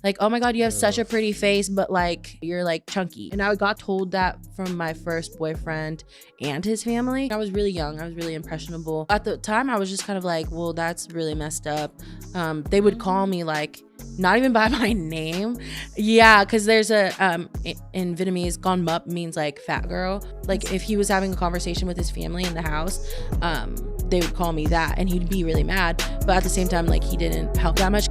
Like, oh my God, you have such a pretty face, but like you're like chunky. And I got told that from my first boyfriend and his family. I was really young. I was really impressionable. At the time, I was just kind of like, well, that's really messed up. They would call me like, not even by my name. Yeah, because there's a, in Vietnamese, con mup means like fat girl. Like if he was having a conversation with his family in the house, they would call me that and he'd be really mad. But at the same time, like he didn't help that much.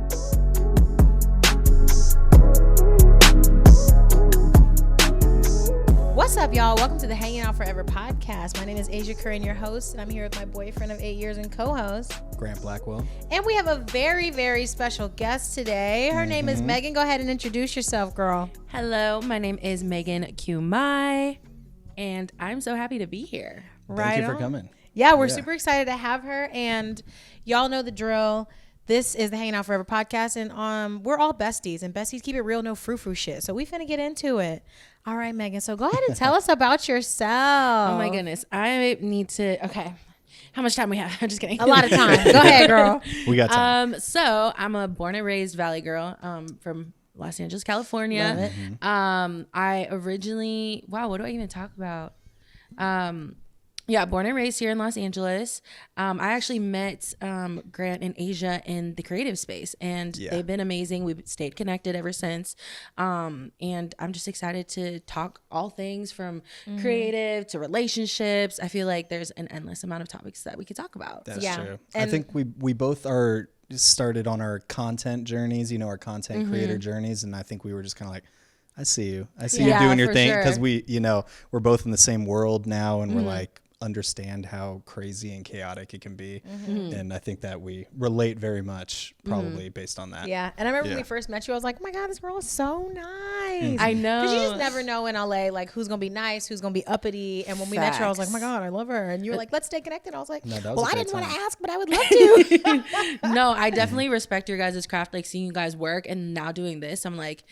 What's up, y'all? Welcome to the Hanging Out Forever podcast. My name is Asia Curran, your host, and I'm here with my boyfriend of 8 years and co-host, Grant Blackwell. And we have a very, very special guest today. Her name is Megan. Go ahead and introduce yourself, girl. Hello, my name is Megan Q Mai, and I'm so happy to be here. Thank you for coming. Yeah, we're super excited to have her, and y'all know the drill. This is the Hanging Out Forever podcast, and we're all besties, and besties keep it real, no frou-frou shit. So we finna get into it. All right, Megan. So go ahead and tell us about yourself. Oh my goodness, I need to. Okay, how much time we have? I'm just kidding. A lot of time. Go ahead, girl. We got time. So I'm a born and raised Valley girl. From Los Angeles, California. Love it. I originally. Wow, what do I even talk about? Yeah, born and raised here in Los Angeles. I actually met Grant and Asia in the creative space, and they've been amazing. We've stayed connected ever since. And I'm just excited to talk all things from creative to relationships. I feel like there's an endless amount of topics that we could talk about. That's true. And I think we both are started on our content journeys, our content creator journeys. And I think we were just kind of like, I see you. I see you doing your thing. Because we're both in the same world now, and we're like, understand how crazy and chaotic it can be, and I think that we relate very much, probably based on that. Yeah, and I remember when we first met you, I was like, oh my God, this girl is so nice. I know, because you just never know in LA, like who's gonna be nice, who's gonna be uppity. And when we met you, I was like, oh my God, I love her. And you were like, let's stay connected. I was like, well, I didn't want to ask, but I would love to. No, I definitely respect your guys' craft. Like seeing you guys work, and now doing this, I'm like,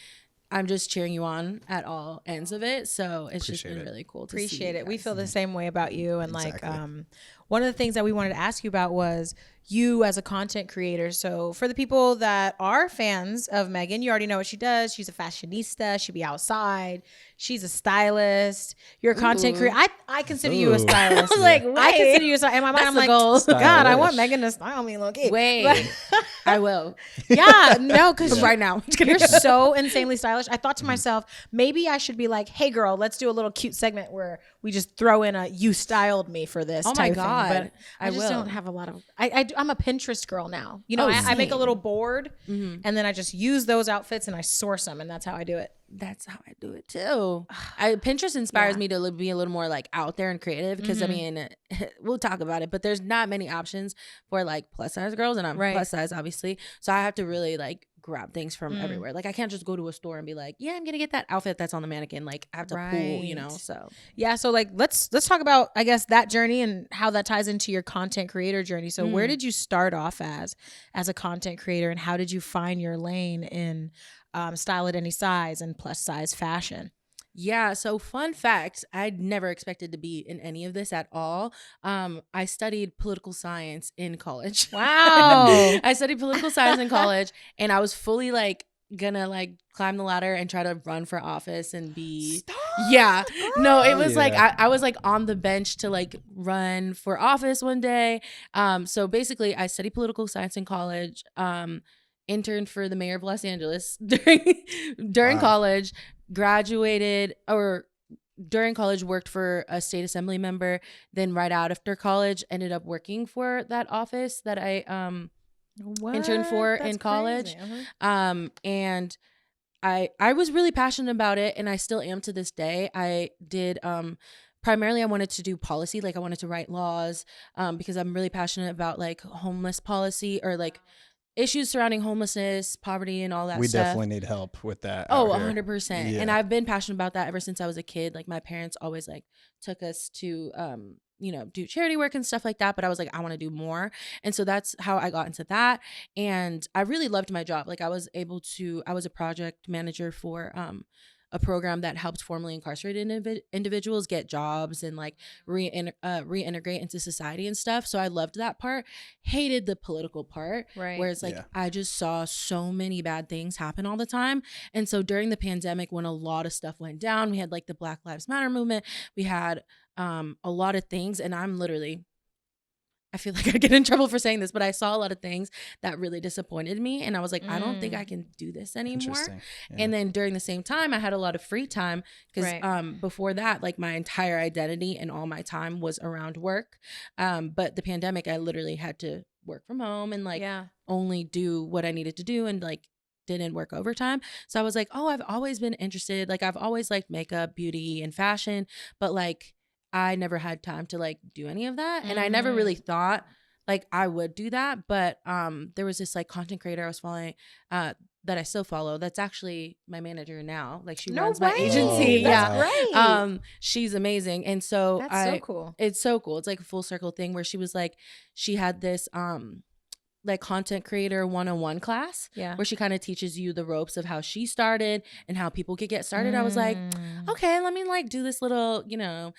I'm just cheering you on at all ends of it. So it's just been really cool to appreciate it. We feel the same way about you. And like, one of the things that we wanted to ask you about was you as a content creator. So for the people that are fans of Megan, you already know what she does. She's a fashionista. She be outside. She's a stylist. You're a content creator. I consider you a stylist. Like, wait. I consider you a stylist. In my mind, I'm like, God, I want Megan to style me. Look, wait, I will. Yeah, no, because right now you're so insanely stylish. I thought to myself, maybe I should be like, hey girl, let's do a little cute segment where we just throw in a you styled me for this type thing. But I just don't have a lot of I'm a Pinterest girl now. I make a little board and then I just use those outfits and I source them, and that's how I do it. That's how I do it too. Pinterest inspires me to be a little more like out there and creative, because I mean, we'll talk about it, but there's not many options for like plus size girls, and I'm plus size obviously, so I have to really like grab things from everywhere. Like I can't just go to a store and be like, yeah, I'm gonna get that outfit that's on the mannequin. Like I have to pull, so so like let's talk about, I guess, that journey and how that ties into your content creator journey. So where did you start off as a content creator, and how did you find your lane in style at any size and plus size fashion? Yeah, so fun fact, I'd never expected to be in any of this at all. I studied political science in college. Wow. I studied political science in college, and I was fully like gonna like climb the ladder and try to run for office and be no, it was like I was like on the bench to like run for office one day. So basically I studied political science in college, interned for the mayor of Los Angeles during college, graduated, or during college worked for a state assembly member, then right out after college ended up working for that office that I interned for in college. And I was really passionate about it, and I still am to this day. I did primarily I wanted to do policy, like I wanted to write laws, because I'm really passionate about like homeless policy, or like issues surrounding homelessness, poverty, and all that stuff. We definitely need help with that. Oh, 100%. And I've been passionate about that ever since I was a kid. Like my parents always like took us to do charity work and stuff like that, but I was like, I want to do more. And so that's how I got into that. And I really loved my job. Like I was a project manager for a program that helped formerly incarcerated individuals get jobs and like reintegrate into society and stuff. So I loved that part. Hated the political part, right? Where it's like I just saw so many bad things happen all the time. And so during the pandemic, when a lot of stuff went down, we had like the Black Lives Matter movement. We had a lot of things, and I feel like I get in trouble for saying this, but I saw a lot of things that really disappointed me. And I was like, I don't think I can do this anymore. Yeah. And then during the same time, I had a lot of free time because before that, like my entire identity and all my time was around work. But the pandemic, I literally had to work from home and like only do what I needed to do and like didn't work overtime. So I was like, oh, I've always been interested. Like I've always liked makeup, beauty, and fashion, but like I never had time to like do any of that. And I never really thought like I would do that. But there was this like content creator I was following that I still follow. That's actually my manager now. Like she runs my agency. That's great. She's amazing. And so that's so cool. It's so cool. It's like a full circle thing where she was like, she had this like content creator 101 class where she kind of teaches you the ropes of how she started and how people could get started. I was like, okay, let me like do this little, you know,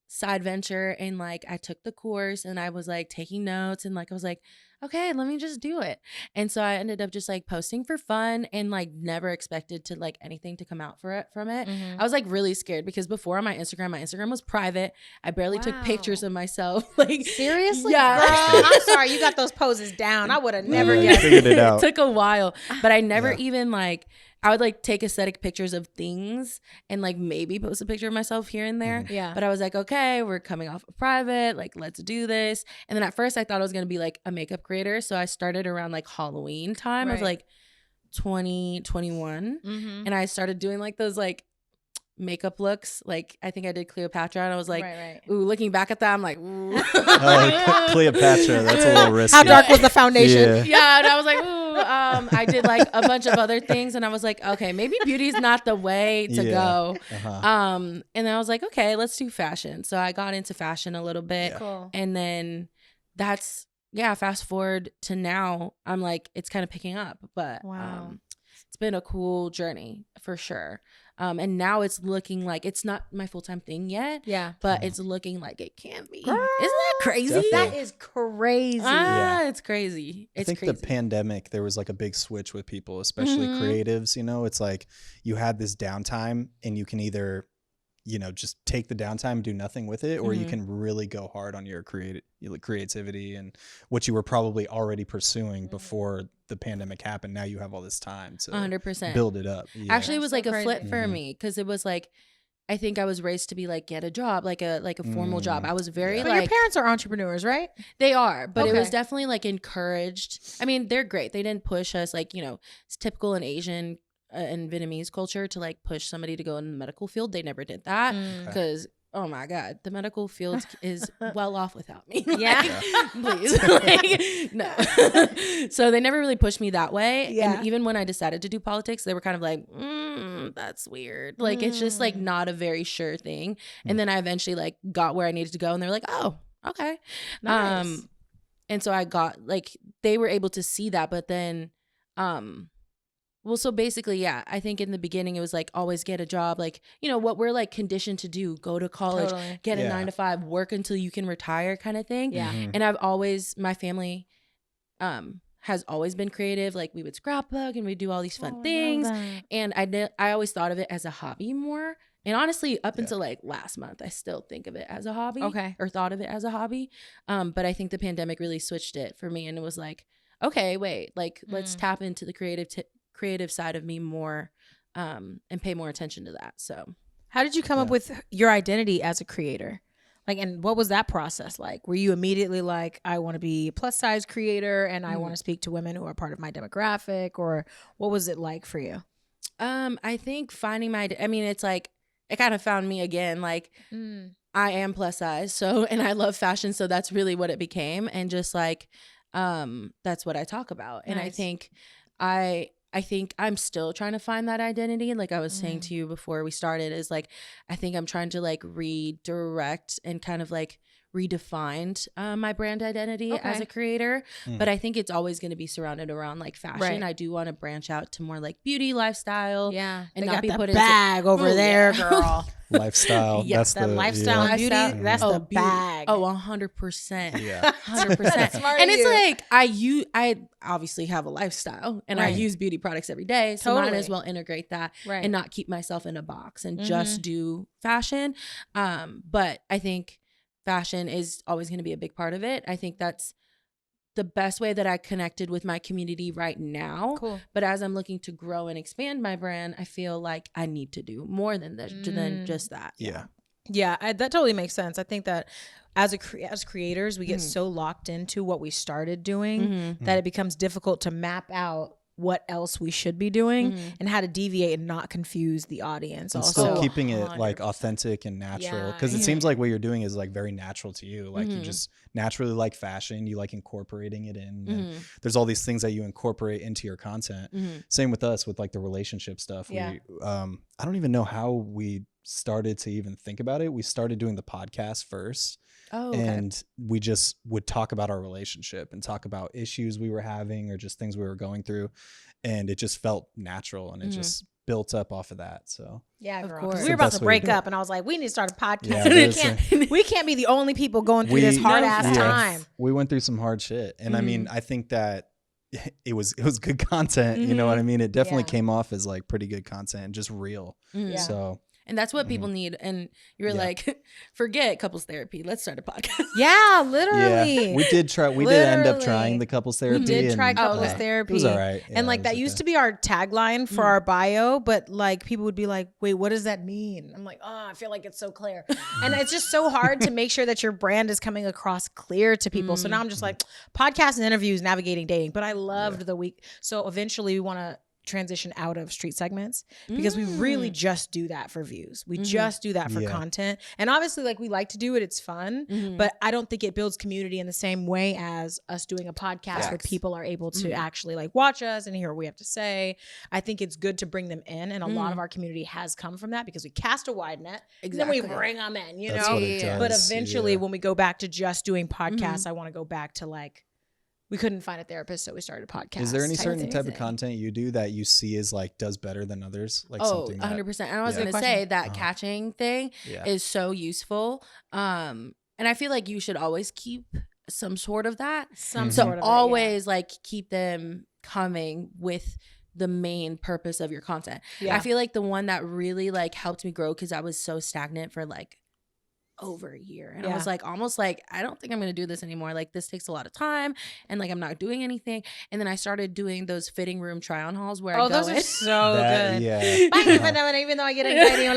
side venture. And like I took the course and I was like taking notes and like I was like, okay, let me just do it. And so I ended up just like posting for fun and like never expected to like anything to come out from it. I was like really scared because before on my Instagram was private. I barely took pictures of myself. Like seriously? Yeah. Girl, I'm sorry. You got those poses down. I would have never guessed. Figured it out. It took a while, but I never even like, I would like take aesthetic pictures of things and like maybe post a picture of myself here and there. Yeah. But I was like, okay, we're coming off of private. Like, let's do this. And then at first I thought I was going to be like a makeup creator. So I started around like Halloween time of like 2021. And I started doing like those like makeup looks. Like I think I did Cleopatra and I was like, ooh, looking back at that, I'm like, ooh. Cleopatra, that's a little risky. How dark was the foundation? Yeah, and I was like, ooh. I did like a bunch of other things and I was like, okay, maybe beauty's not the way to go. And then I was like, okay, let's do fashion. So I got into fashion a little bit. Cool. And then that's fast forward to now, I'm like, it's kind of picking up, but it's been a cool journey for sure. And now it's looking like it's not my full-time thing yet. Yeah. But it's looking like it can be. Girl, isn't that crazy? Definitely. That is crazy. It's crazy. It's I think the pandemic, there was like a big switch with people, especially creatives, you know, it's like you had this downtime and you can either, you know, just take the downtime and do nothing with it, or you can really go hard on your creativity and what you were probably already pursuing before the pandemic happened. Now you have all this time to 100% build it up. Actually, it was like a flip for me because it was like, I think I was raised to be like, get a job, like a formal job. I was very but like, your parents are entrepreneurs, right? They are, but it was definitely like encouraged. I mean, they're great. They didn't push us like, you know, it's typical in Asian and Vietnamese culture to like push somebody to go in the medical field. They never did that because oh my God, the medical field is well off without me. Please. Like, no. So they never really pushed me that way. Yeah. And even when I decided to do politics, they were kind of like, that's weird. Like, it's just like not a very sure thing. And then I eventually like got where I needed to go and they're like, oh, okay. Nice. And so I got like, they were able to see that, but then, well, so basically, I think in the beginning it was like always get a job, like, you know, what we're like conditioned to do, go to college, get a 9-to-5, work until you can retire kind of thing. Yeah. And I've always, my family has always been creative. Like we would scrapbook and we do all these fun things. And I always thought of it as a hobby more. And honestly, up until like last month, I still think of it as a hobby or thought of it as a hobby. But I think the pandemic really switched it for me. And it was like, okay, wait, like let's tap into the creative side of me more and pay more attention to that. So how did you come up with your identity as a creator? Like, and what was that process like? Were you immediately like, I want to be a plus size creator and I want to speak to women who are part of my demographic, or what was it like for you? I think finding it's like, it kind of found me again. Like I am plus size. So, and I love fashion. So that's really what it became. And just like, that's what I talk about. Nice. And I think I'm still trying to find that identity. Like I was saying to you before we started, is like, I think I'm trying to like redirect and kind of like redefined my brand identity as a creator, but I think it's always going to be surrounded around like fashion. Right. I do want to branch out to more like beauty, lifestyle, and they not got be that put bag over there, girl. Lifestyle. Yes, that's that lifestyle and beauty. That's the bag. Oh, 100%. Yeah, 100%. And it's like I obviously have a lifestyle, and I use beauty products every day, so might as well integrate that and not keep myself in a box and just do fashion. But I think fashion is always going to be a big part of it. I think that's the best way that I connected with my community right now. Cool. But as I'm looking to grow and expand my brand, I feel like I need to do more than just that. Yeah. Yeah, that totally makes sense. I think that as creators, we get so locked into what we started doing that it becomes difficult to map out what else we should be doing and how to deviate and not confuse the audience. And also still keeping it like authentic and natural, because it seems like what you're doing is like very natural to you. Like you just naturally like fashion, you like incorporating it in, and there's all these things that you incorporate into your content. Same with us with like the relationship stuff. We I don't even know how we started to even think about it. We started doing the podcast first. And we just would talk about our relationship and talk about issues we were having or just things we were going through. And it just felt natural, and it just built up off of that. So yeah, girl. We were about to break up, and I was like, we need to start a podcast. We can't be the only people going through this hard ass time. We went through some hard shit. And I mean, I think that it was good content. You know what I mean? It definitely came off as like pretty good content and just real. So and that's what people need. And you're like, forget couples therapy. Let's start a podcast. Yeah, literally. Yeah, we did try. We did end up trying the couples therapy. We did try couples therapy. It was all right. And like that used to be our tagline for our bio, but like people would be like, wait, what does that mean? I'm like, oh, I feel like it's so clear. And it's just so hard to make sure that your brand is coming across clear to people. So now I'm just like, podcasts and interviews, navigating dating. But I loved the week. So eventually we want to transition out of street segments because we really just do that for views. We just do that for content. And obviously like we like to do it. It's fun, but I don't think it builds community in the same way as us doing a podcast where people are able to actually like watch us and hear what we have to say. I think it's good to bring them in. And a lot of our community has come from that because we cast a wide net and then we bring them in, you know? But eventually when we go back to just doing podcasts, I want to go back to like, we couldn't find a therapist, so we started a podcast. Is there any certain type of content you do that you see as like does better than others? Like 100%. And I was going to say that catching thing is so useful. And I feel like you should always keep some sort of that. Always like keep them coming with the main purpose of your content. I feel like the one that really like helped me grow, because I was so stagnant for like over a year, and I was like almost like I don't think I'm gonna do this anymore, like this takes a lot of time and like I'm not doing anything. And then I started doing those fitting room try on hauls where I go those are so good. Even though I get anxiety,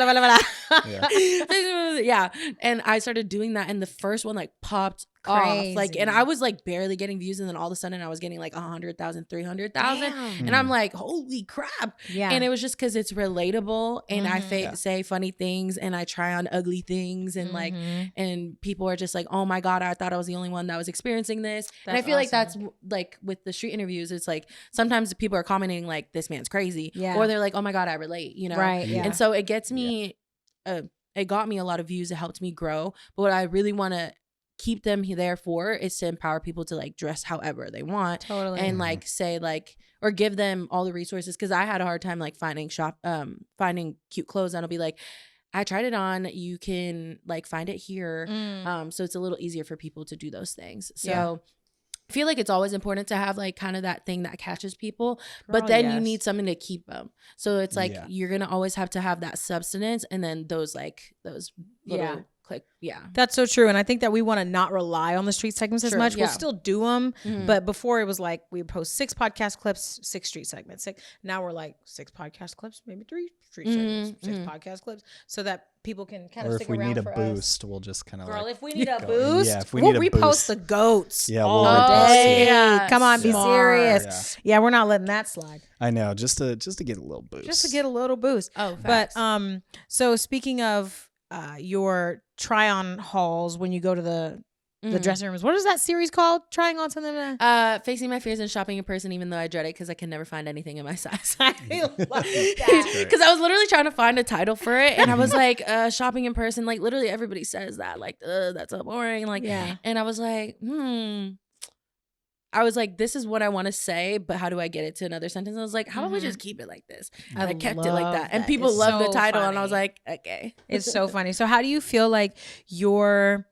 and I started doing that, and the first one like popped off, like, and I was like barely getting views, and then all of a sudden I was getting like 100,000, 300,000, and I'm like, holy crap. And it was just because it's relatable, and I say funny things, and I try on ugly things, and like, and people are just like, oh my god, I thought I was the only one that was experiencing this. And I feel like that's like with the street interviews, it's like sometimes people are commenting like, this man's crazy, or they're like, oh my god, I relate, you know? And so it gets me it got me a lot of views. It helped me grow. But what I really want to keep them there for is to empower people to like dress however they want, and like say like, or give them all the resources, because I had a hard time like finding cute clothes, and I'll be like, I tried it on, you can like find it here. So it's a little easier for people to do those things. So I feel like it's always important to have like kind of that thing that catches people, but then you need something to keep them. So it's like you're gonna always have to have that substance, and then those little click. That's so true. And I think that we want to not rely on the street segments as much. We'll still do them, but before it was like we would post 6 podcast clips, 6 street segments. Now we're like 6 podcast clips, maybe 3 street segments, 6 podcast clips, so that people can kind of stick around. Or if we need a boost, we'll just kind of if we need a boost, if we we'll need a repost boost. the goats all day. Come on, be serious. Yeah, we're not letting that slide. I know, just to get a little boost. Just to get a little boost. But so speaking of your try on hauls when you go to the the dressing rooms. What is that series called? Trying on something. Facing my fears and shopping in person, even though I dread it because I can never find anything in my size. I love that. Because I was literally trying to find a title for it, and I was like, shopping in person, like literally everybody says that, like, that's so boring, like, and I was like, I was like, this is what I want to say, but how do I get it to another sentence? And I was like, how about we just keep it like this? And I kept it like that. And people love the title. And I was like, okay. It's so funny. So how do you feel like your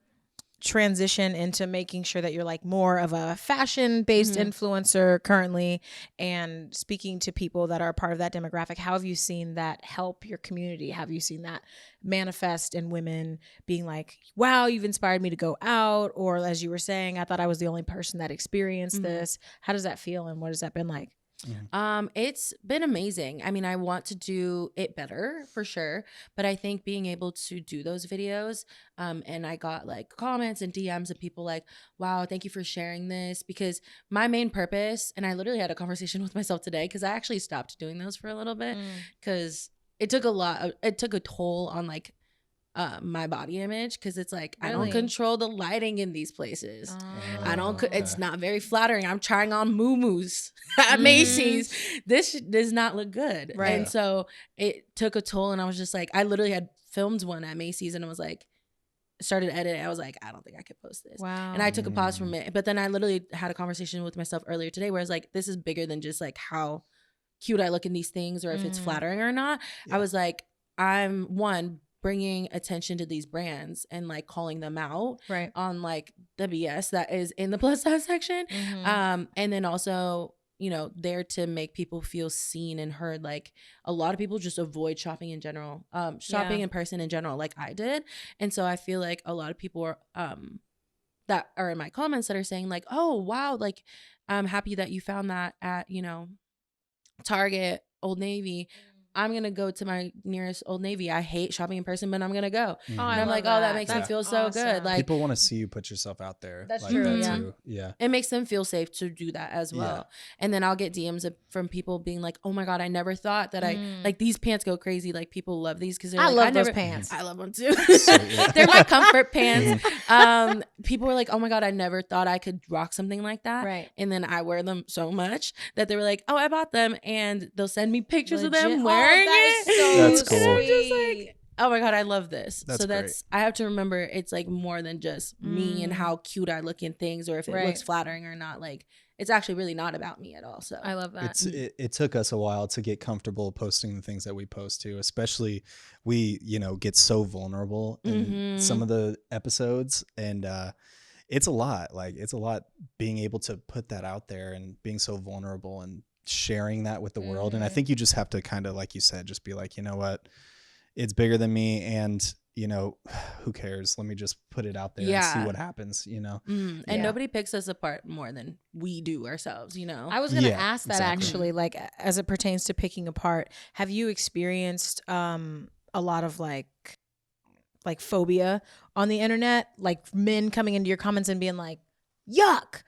transition into making sure that you're like more of a fashion-based influencer currently and speaking to people that are part of that demographic? How have you seen that help your community? Have you seen that manifest in women being like, wow, you've inspired me to go out? Or as you were saying, I thought I was the only person that experienced this. How does that feel and what has that been like? It's been amazing. I mean, I want to do it better for sure, but I think being able to do those videos, and I got like comments and DMs of people like, wow, thank you for sharing this, because my main purpose, and I literally had a conversation with myself today because I actually stopped doing those for a little bit because it took a toll on like my body image, because it's like, I don't control the lighting in these places. It's not very flattering. I'm trying on muumuus at Macy's. This does not look good. Right. And so it took a toll, and I was just like, I literally had filmed one at Macy's, and I was like, started editing. I was like, I don't think I could post this. Wow. And I took a pause from it. But then I literally had a conversation with myself earlier today where I was like, this is bigger than just like how cute I look in these things or if it's flattering or not. I was like, I'm bringing attention to these brands and like calling them out on like the BS that is in the plus size section. And then also, you know, there to make people feel seen and heard. Like a lot of people just avoid shopping in general, shopping in person in general, like I did. And so I feel like a lot of people are, that are in my comments that are saying like, oh, wow, like I'm happy that you found that at, you know, Target, Old Navy. I'm going to go to my nearest Old Navy. I hate shopping in person, but I'm going to go. And I'm like, oh, that makes me feel so good. Like, people want to see you put yourself out there. That's like true. That too. Yeah. It makes them feel safe to do that as well. And then I'll get DMs from people being like, oh my God, I never thought that like these pants go crazy. Like people love these because I love those pants. I love them too. They're my comfort pants. People were like, oh my God, I never thought I could rock something like that. Right. And then I wear them so much that they were like, oh, I bought them. And they'll send me pictures of them wearing it. That's cool. And I'm just like, oh my God, I love this. That's great. I have to remember it's like more than just me and how cute I look in things or if it looks flattering or not. Like it's actually really not about me at all. So I love that. It took us a while to get comfortable posting the things that we post too, especially we, you know, get so vulnerable in some of the episodes, and it's a lot. Like it's a lot being able to put that out there and being so vulnerable and sharing that with the world. And I think you just have to kind of, like you said, just be like, you know what, it's bigger than me, and you know, who cares? Let me just put it out there and see what happens, you know. And nobody picks us apart more than we do ourselves, you know. I was gonna ask that actually, like as it pertains to picking apart, have you experienced a lot of like phobia on the internet, like men coming into your comments and being like, yuck.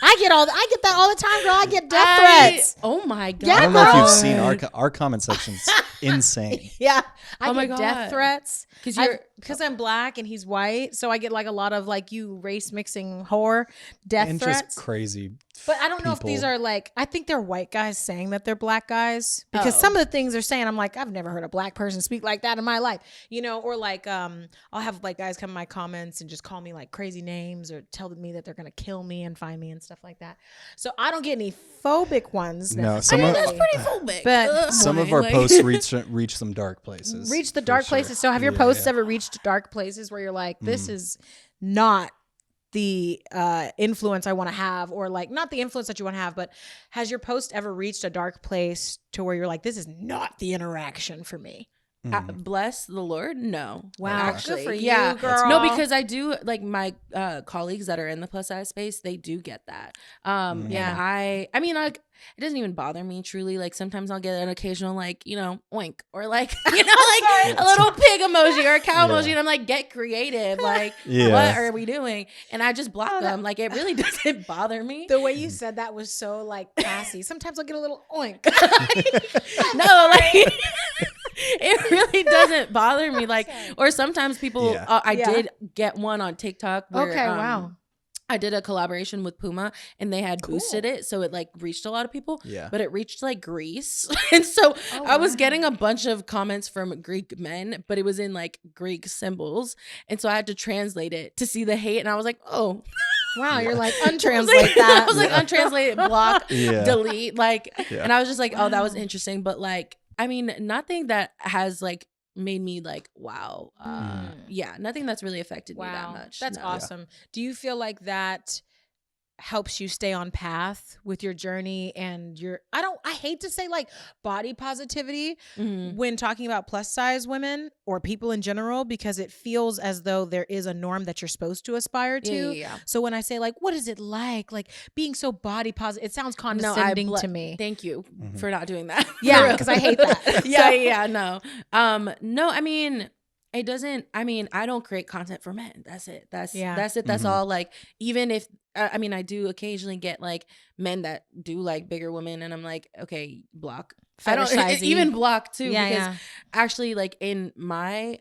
I get that all the time, girl. I get death threats. Oh my God. I don't know if you've seen our comment section's insane. Yeah. I get death threats because I'm black and he's white. So I get like a lot of like, you race mixing whore death threats. Just crazy. But I don't know if these are like, I think they're white guys saying that they're black guys, because some of the things they're saying, I'm like, I've never heard a black person speak like that in my life, you know, or like, I'll have like guys come in my comments and just call me like crazy names or tell me that they're going to kill me and find me and stuff like that. So I don't get any phobic ones. No, that's pretty phobic. But some of our posts reach some dark places. Reach the dark places. So have your posts ever reached dark places where you're like, this is not the influence I want to have, or like not the influence that you want to have, but has your post ever reached a dark place to where you're like, this is not the interaction for me? Bless the Lord. No. Wow. Actually, good for you, girl. No, because I do, like my colleagues that are in the plus size space, they do get that. And I mean, like, it doesn't even bother me truly. Like sometimes I'll get an occasional, like, you know, oink, or like, you know, like a little pig emoji or a cow emoji. And I'm like, get creative. Like, what are we doing? And I just block them. Like, it really doesn't bother me. The way you said that was so like classy. Sometimes I'll get a little oink. No, like it really doesn't bother me. Like, or sometimes people, I did get one on TikTok where, wow. I did a collaboration with Puma and they had boosted it. So it like reached a lot of people, but it reached like Greece. And so I was getting a bunch of comments from Greek men, but it was in like Greek symbols. And so I had to translate it to see the hate. And I was like, oh, wow, you're like, untranslate that. I was like, untranslate, block, delete. Like, and I was just like, oh, that was interesting. But like, I mean, nothing that has like made me like, wow. Nothing that's really affected me that much. That's awesome. Do you feel like that helps you stay on path with your journey and your, I hate to say like body positivity when talking about plus size women or people in general, because it feels as though there is a norm that you're supposed to aspire to. So when I say like, what is it like being so body positive, it sounds condescending to me. Thank you for not doing that. Yeah, because I hate that. No. No, I mean, it doesn't, I mean, I don't create content for men. That's it. That's it. That's all. Like, even if, I mean, I do occasionally get like men that do like bigger women and I'm like, okay, block. I don't even block too, because actually like in my,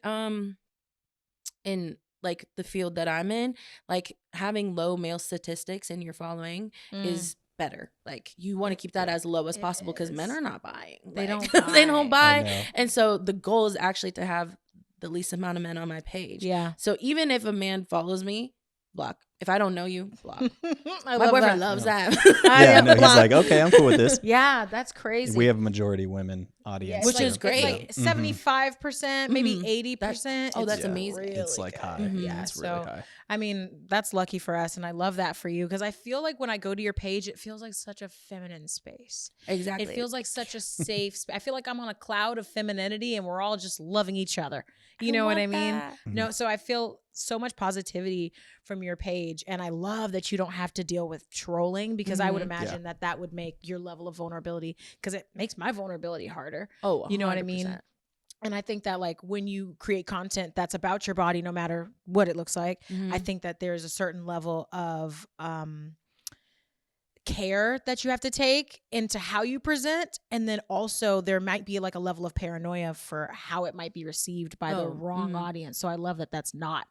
in like the field that I'm in, like having low male statistics in your following is better. Like you want to keep that as low as possible because men are not buying. They like, don't buy. They don't buy. And so the goal is actually to have the least amount of men on my page. Yeah. So even if a man follows me, block. If I don't know you, block. My boyfriend loves that. He's like, okay, I'm cool with this. Yeah, that's crazy. We have a majority women audience, which is great. Like 75%, maybe 80%. That's amazing. Really it's like high. Yeah, it's really high. I mean, that's lucky for us, and I love that for you, because I feel like when I go to your page, it feels like such a feminine space. Exactly. It feels like such a safe space. I feel like I'm on a cloud of femininity, and we're all just loving each other. You know what I mean? No, so I feel so much positivity from your page, and I love that you don't have to deal with trolling, because I would imagine that would make your level of vulnerability, because it makes my vulnerability harder. Oh, 100%. You know what I mean? And I think that like when you create content that's about your body, no matter what it looks like, I think that there's a certain level of care that you have to take into how you present. And then also there might be like a level of paranoia for how it might be received by the wrong audience. So I love that that's not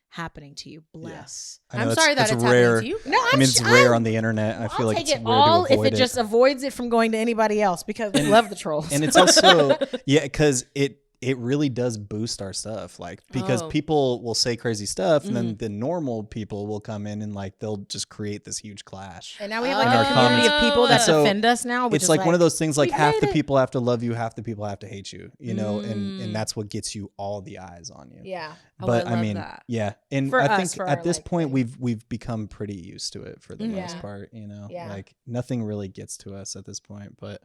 happening to you. Bless. I'm sorry that it's rare, happening to you. No, I mean, it's rare on the internet. I feel like it's take it rare all to avoid if it just avoids it from going to anybody else, because we love the trolls. And it's also, because it really does boost our stuff, like, because people will say crazy stuff and then the normal people will come in and like they'll just create this huge clash. And now we have like a community of people that defend us now, which it's is like one of those things, like half the people have to love you, half the people have to hate you, you know, and that's what gets you all the eyes on you. Yeah. But I mean, that. And for I us, think at this point we've become pretty used to it for the most part, you know, like nothing really gets to us at this point, but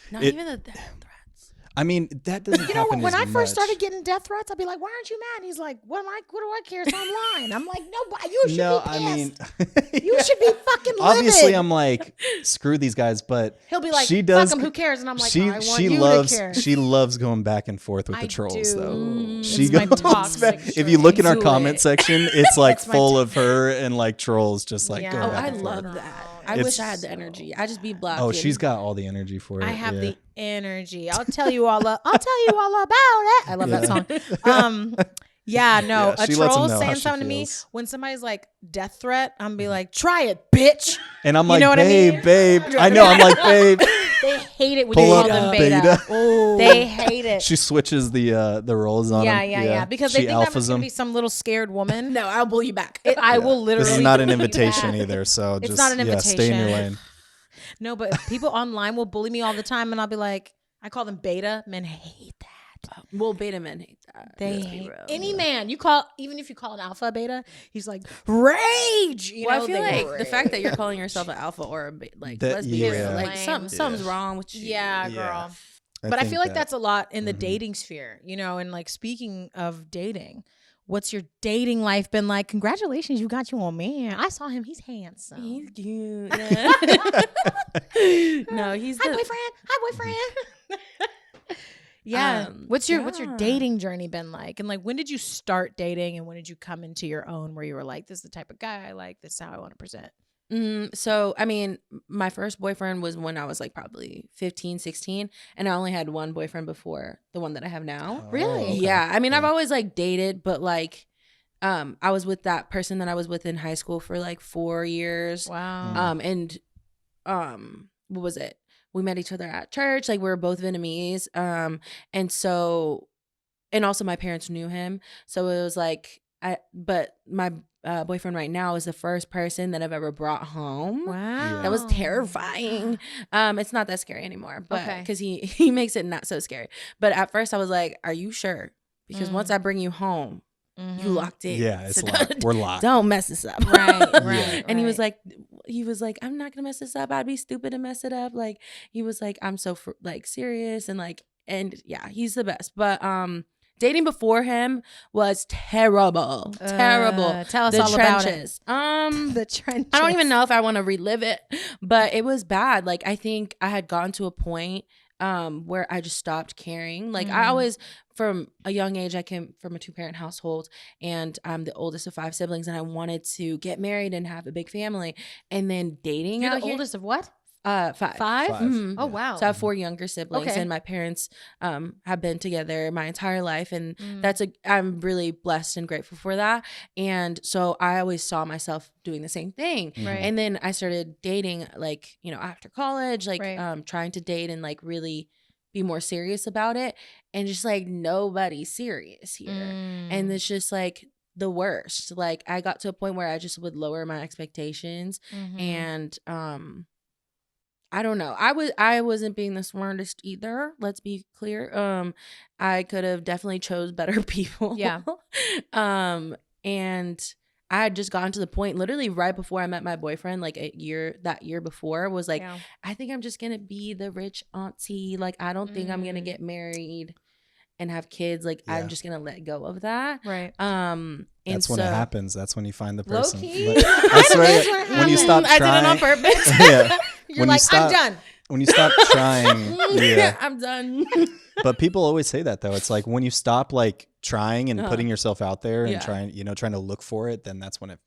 not even the death threats. I mean, that doesn't happen when I as first much. started getting death threats, I'd be like, why aren't you mad? And he's like, what do I care? It's online. I'm like, no, you should be pissed. I mean, you should be fucking livid. Obviously, I'm like, screw these guys, but he'll be like, she does, fuck them, who cares? And I'm like, she I want you loves, to care. She loves going back and forth with the trolls, though. She goes back. If you look in our comment section, it's like full of her and like trolls just like going back and forth. I love that. I wish I had the energy. I just be blocking. Oh, she's got all the energy for it. I have the energy. I'll tell you all about it. I love that song. A troll saying something to me, when somebody's like death threat, I'm be like, try it, bitch. And I'm like, babe. I know. I'm like, babe. They hate it when you call them beta. They hate it. She switches the roles on them. Yeah. Because they think I'm just gonna be some little scared woman. No, I'll bully you back. I will literally. This is not an invitation either. So it's not an invitation. Stay in your lane. No, but people online will bully me all the time, and I'll be like, I call them beta. Men hate that. Well, beta men hate that. They hate any man. Even if you call an alpha a beta, he's like rage. I feel like the fact that you're calling yourself an alpha or a beta, like let's be real, like something's wrong with you. Yeah, girl. But I feel like that's a lot in the dating sphere, you know. And like, speaking of dating, what's your dating life been like? Congratulations, you got you on man. I saw him. He's handsome. He's cute. No, he's Hi, boyfriend. Yeah. What's your dating journey been like? And like, when did you start dating, and when did you come into your own where you were like, this is the type of guy I like, this is how I want to present? So, I mean, my first boyfriend was when I was like probably 15, 16. And I only had one boyfriend before the one that I have now. Really? Okay. Yeah. I mean, I've always like dated, but like I was with that person that I was with in high school for like 4 years. Wow. And what was it? We met each other at church. Like we were both Vietnamese. And so, and also my parents knew him. So it was like, but my boyfriend right now is the first person that I've ever brought home. Wow. That was terrifying. It's not that scary anymore, but because he makes it not so scary. But at first I was like, are you sure? Because once I bring you home, you locked in. Yeah, it's locked. We're locked. Don't mess this up. Right. And he was like, I'm not gonna mess this up. I'd be stupid to mess it up. Like he was like, I'm so serious and yeah, he's the best. But dating before him was terrible. Terrible. Tell us the all trenches. about it. The trenches. I don't even know if I want to relive it, but it was bad. Like I think I had gotten to a point where I just stopped caring. Like I always, from a young age, I came from a 2-parent household, and I'm the oldest of 5 siblings, and I wanted to get married and have a big family. And then dating, you're the oldest of what? 5. 5? Mm-hmm. Oh wow. So I have 4 younger siblings, and my parents have been together my entire life, and I'm really blessed and grateful for that. And so I always saw myself doing the same thing. Right. And then I started dating, like, you know, after college, like trying to date and like really be more serious about it, and just like nobody's serious here, and it's just like the worst. Like I got to a point where I just would lower my expectations, and I don't know. I wasn't being the smartest either. Let's be clear. I could have definitely chose better people. Yeah. And I had just gotten to the point literally right before I met my boyfriend, like that year before, was like, I think I'm just gonna be the rich auntie. Like I don't think I'm gonna get married and have kids. Like I'm just gonna let go of that. Right. That's when it happens. That's when you find the person. Low-key. I swear, when you stop trying, I did it on purpose. Yeah. You're like, I'm done. When you stop trying, I'm done. But people always say that though. It's like when you stop like trying and putting yourself out there and trying to look for it, then that's when it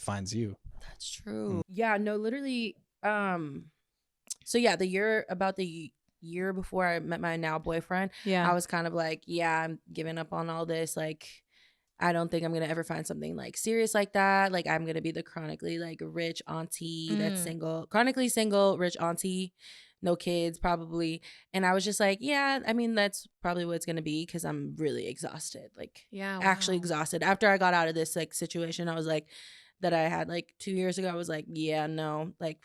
finds you. That's true. Yeah, no, literally. So yeah, the year before I met my now boyfriend, I was kind of like, I'm giving up on all this. Like, I don't think I'm gonna ever find something like serious like that. Like I'm gonna be the chronically like rich auntie that's single, chronically single, rich auntie, no kids probably. And I was just like, I mean that's probably what it's gonna be, because I'm really exhausted. Like actually exhausted. After I got out of this like situation, I was like, that I had like 2 years ago, I was like, no, like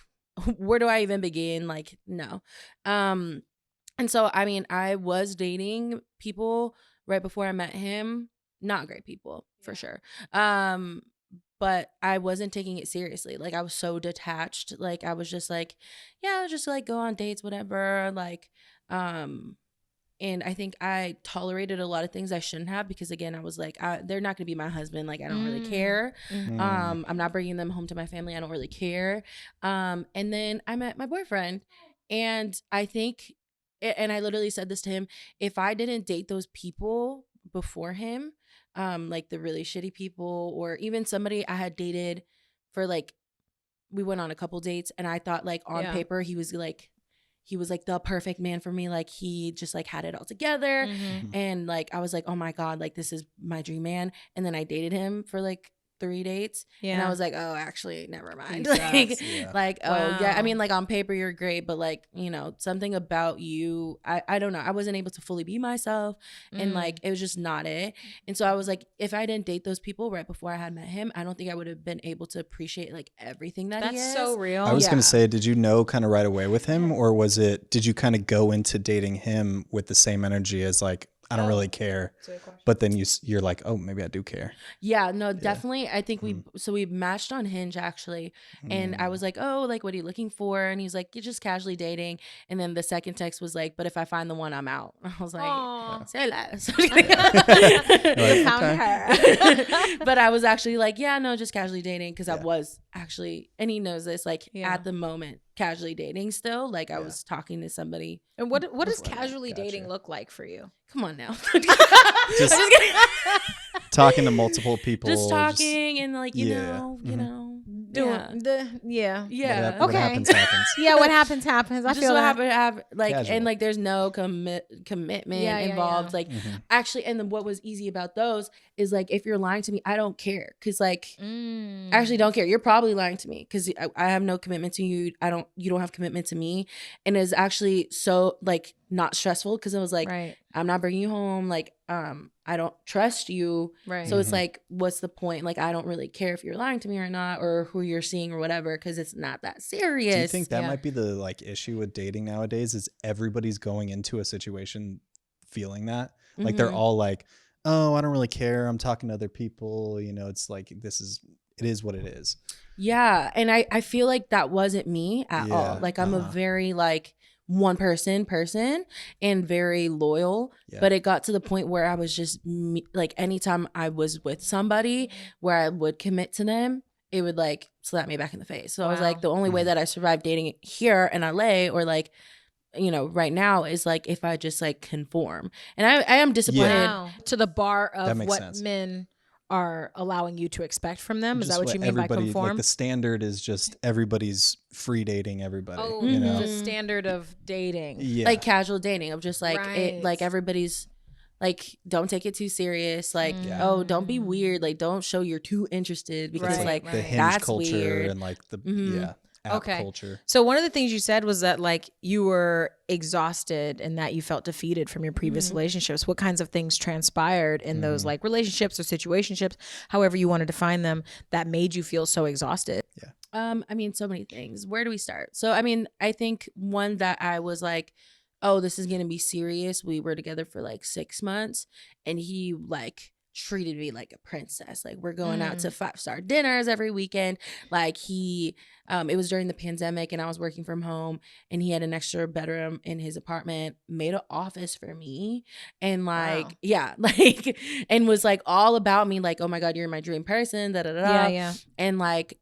where do I even begin? Like no. And so I mean I was dating people right before I met him. Not great people for sure. But I wasn't taking it seriously. Like I was so detached. Like I was just like, I'll just like go on dates, whatever. Like, and I think I tolerated a lot of things I shouldn't have, because again, I was like, they're not gonna be my husband. Like I don't really care. I'm not bringing them home to my family. I don't really care. And then I met my boyfriend, and I think, and I literally said this to him, if I didn't date those people before him, like the really shitty people, or even somebody I had dated for like, we went on a couple dates, and I thought like on paper he was like the perfect man for me. Like he just like had it all together, and like I was like, oh my God, like this is my dream man. And then I dated him for like 3 dates, and I was like, oh, actually, never mind. Like, oh yeah, I mean, like on paper you're great, but like, you know, something about you, I don't know, I wasn't able to fully be myself, and like it was just not it. And so I was like, if I didn't date those people right before I had met him, I don't think I would have been able to appreciate like everything that he is. That's so real. I was gonna say, did you know kind of right away with him, or did you kind of go into dating him with the same energy as like, I don't really care, but then you're like, oh, maybe I do care. Yeah, no, definitely. I think we matched on Hinge actually, and I was like, oh, like what are you looking for? And he's like, you're just casually dating. And then the second text was like, but if I find the one, I'm out. I was like, say less. Found her. But I was actually like, no, just casually dating, because I was actually, and he knows this, like at the moment, casually dating still. Like I was talking to somebody. And what does casually dating look like for you? Come on now. Just talking to multiple people. Just talking and like, you know, Yeah. What happens happens. Yeah, what happens happens. I feel what that. like Casual. and like there's no commitment involved. Like actually, and then what was easy about those is like if you're lying to me, I don't care because like I actually don't care. You're probably lying to me because I have no commitment to you. You don't have commitment to me, and it's actually so like not stressful because I was like, I'm not bringing you home. Like I don't trust you. Right. So it's like, what's the point? Like I don't really care if you're lying to me or not, or who you're seeing or whatever, because it's not that serious. Do you think that might be the like issue with dating nowadays? Is everybody's going into a situation feeling that like they're all like, oh, I don't really care. I'm talking to other people. You know, it's like it is what it is. Yeah, and I feel like that wasn't me at all. Like I'm a very like one person and very loyal, but it got to the point where I was just like anytime I was with somebody where I would commit to them, it would like slap me back in the face. So I was like, the only way that I survived dating here in LA or like, you know, right now is like if I just like conform. And I am disappointed to the bar of what sense. Men are allowing you to expect from them. Is that what you mean by conform? Like the standard is just everybody's free dating everybody. Oh, you know? The standard of dating. Yeah. Like casual dating of just like it, like everybody's like, don't take it too serious. Like, oh, don't be weird. Like, don't show you're too interested because like the hinge that's culture weird. and like the app culture. So one of the things you said was that like you were exhausted and that you felt defeated from your previous relationships. What kinds of things transpired in those like relationships or situationships, however you want to define them, that made you feel so exhausted? Yeah. I mean, so many things. Where do we start? So, I mean, I think one that I was like, oh, this is going to be serious. We were together for like 6 months and he like treated me like a princess. Like we're going out to 5-star dinners every weekend. Like he, it was during the pandemic and I was working from home and he had an extra bedroom in his apartment, made an office for me. And like, like, and was like all about me. Like, oh my God, you're my dream person. Da, da, da, da. Yeah. And like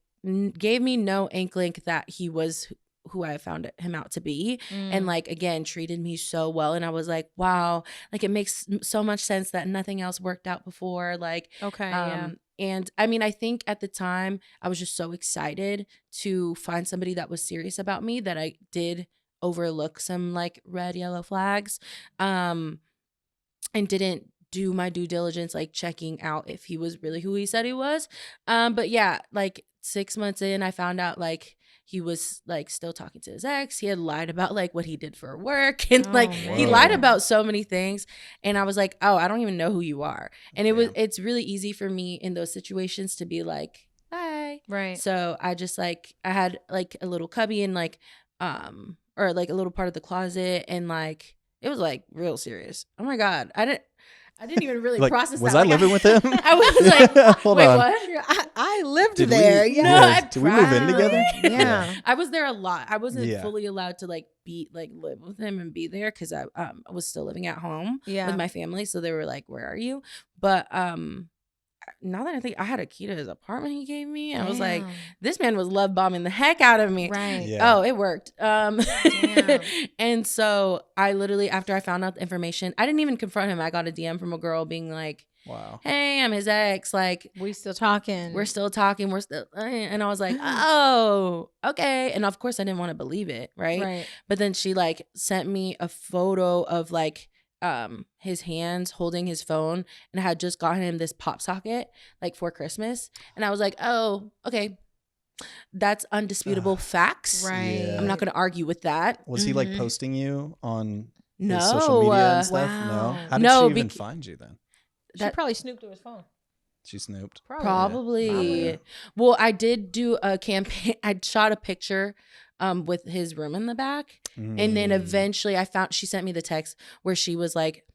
gave me no inkling that he was who I found him out to be. And like, again, treated me so well. And I was like, wow, like it makes so much sense that nothing else worked out before. Like, and I mean, I think at the time I was just so excited to find somebody that was serious about me that I did overlook some like red, yellow flags, and didn't do my due diligence, like checking out if he was really who he said he was. But yeah, like 6 months in, I found out like he was like still talking to his ex. He had lied about like what he did for work and he lied about so many things. And I was like, oh, I don't even know who you are. And it's really easy for me in those situations to be like, bye. Right. So I just like, I had like a little cubby and like, or like a little part of the closet and like, it was like real serious. Oh my God. I didn't even really like, process was that. I living with him? I was like, Hold wait, on. what? I lived there. Did we move in together? Yeah. I was there a lot. I wasn't fully allowed to like live with him and be there because I was still living at home with my family. So they were like, where are you? But now that I think, I had a key to his apartment he gave me. I was like, this man was love bombing the heck out of me. Right. Yeah. Oh, it worked. And so I literally, after I found out the information, I didn't even confront him. I got a DM from a girl being like, wow, hey, I'm his ex. Like, we're still talking. We're still talking. And I was like, oh, okay. And of course I didn't want to believe it. Right. But then she like sent me a photo of like, his hands holding his phone, and I had just gotten him this pop socket like for Christmas, and I was like, oh, okay, that's undisputable facts. Right. I'm not going to argue with that. Was he like posting you on his social media and stuff? Wow. No. How did she even find you then? She probably snooped through his phone. She snooped. Probably. Yeah. Well, I did do a campaign. I shot a picture with his room in the back. And then eventually she sent me the text where she was like,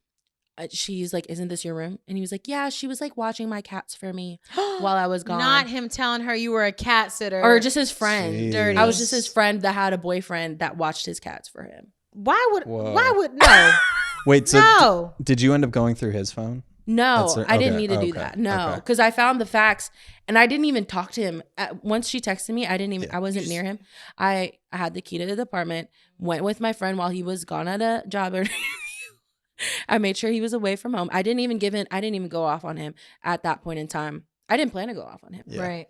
she's like, isn't this your room? And he was like, yeah, she was like watching my cats for me while I was gone. Not him telling her you were a cat sitter. Or just his friend. Jeez. Dirty. I was just his friend that had a boyfriend that watched his cats for him. Why would no. Wait, so no. Did you end up going through his phone? No, I didn't need to do that. No, because I found the facts and I didn't even talk to him. Once she texted me, I wasn't near him. I had the key to the apartment, went with my friend while he was gone at a job interview. I made sure he was away from home. I didn't even go off on him at that point in time. I didn't plan to go off on him. Yeah. Right.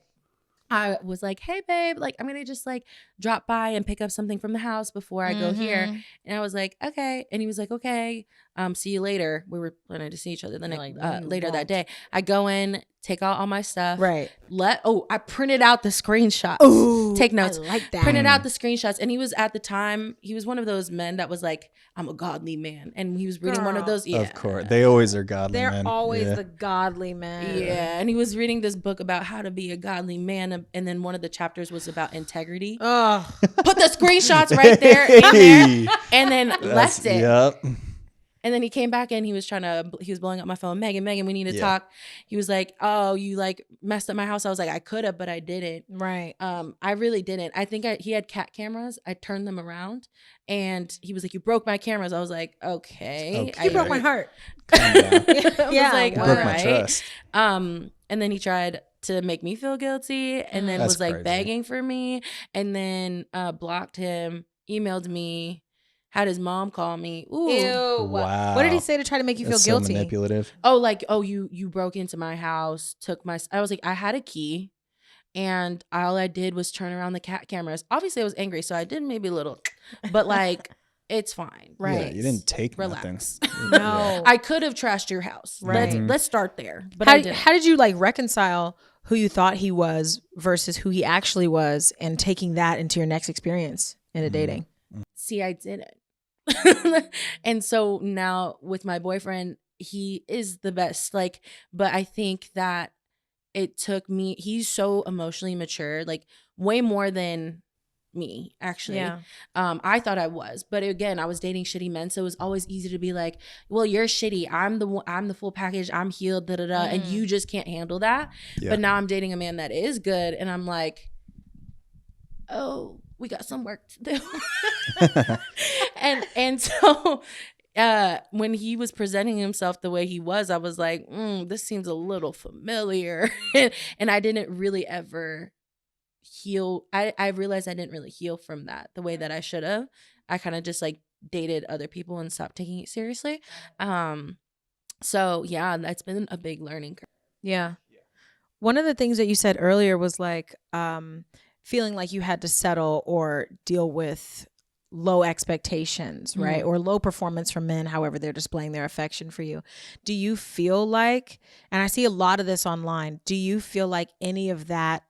I was like, hey, babe, like, I'm going to just like drop by and pick up something from the house before I go here. And I was like, okay. And he was like, okay, see you later. We were planning to see each other later that day. I go in, take out all my stuff. Right. I printed out the screenshots. Ooh, Take notes. I like that. Printed out the screenshots. And he was at the time, he was one of those men that was like, I'm a godly man. And he was reading one of those. Yeah. Of course. They always are godly men. They're always the godly men. Yeah. And he was reading this book about how to be a godly man. And then one of the chapters was about integrity. Oh. Put the screenshots right there in there. And then left it. Yep. And then he came back and he was blowing up my phone. Megan, we need to talk. He was like, oh, you like messed up my house. I was like, I could have, but I didn't. Right. I really didn't. I think he had cat cameras. I turned them around and he was like, you broke my cameras. I was like, okay. You broke my heart. Yeah. Like, you broke my trust. And then he tried to make me feel guilty and then That's was like crazy. begging for me and then blocked him, emailed me. Had his mom call me. Ooh. Ew. Wow. What did he say to try to make you That's feel guilty? So manipulative. Oh, like, oh, you broke into my house, took my. I was like, I had a key, and all I did was turn around the cat cameras. Obviously, I was angry, so I did maybe a little, but like, it's fine. Right. Yeah, you didn't take Relax. nothing. No. I could have trashed your house. Right. Let's start there. But how did you like reconcile who you thought he was versus who he actually was, and taking that into your next experience in a dating? See, I didn't. And so now with my boyfriend, he is the best. Like, but I think that it took me, he's so emotionally mature, like way more than me, actually. Yeah. I thought I was, but again, I was dating shitty men, so it was always easy to be like, well, you're shitty, I'm the full package, I'm healed, and you just can't handle that. Yeah. But now I'm dating a man that is good, and I'm like, oh, we got some work to do. and so when he was presenting himself the way he was, I was like, this seems a little familiar. And I didn't really ever heal. I realized I didn't really heal from that the way that I should have. I kind of just like dated other people and stopped taking it seriously. So yeah, that's been a big learning curve. Yeah. One of the things that you said earlier was like feeling like you had to settle or deal with low expectations, right? Or low performance from men, however they're displaying their affection for you. Do you feel like, and I see a lot of this online, do you feel like any of that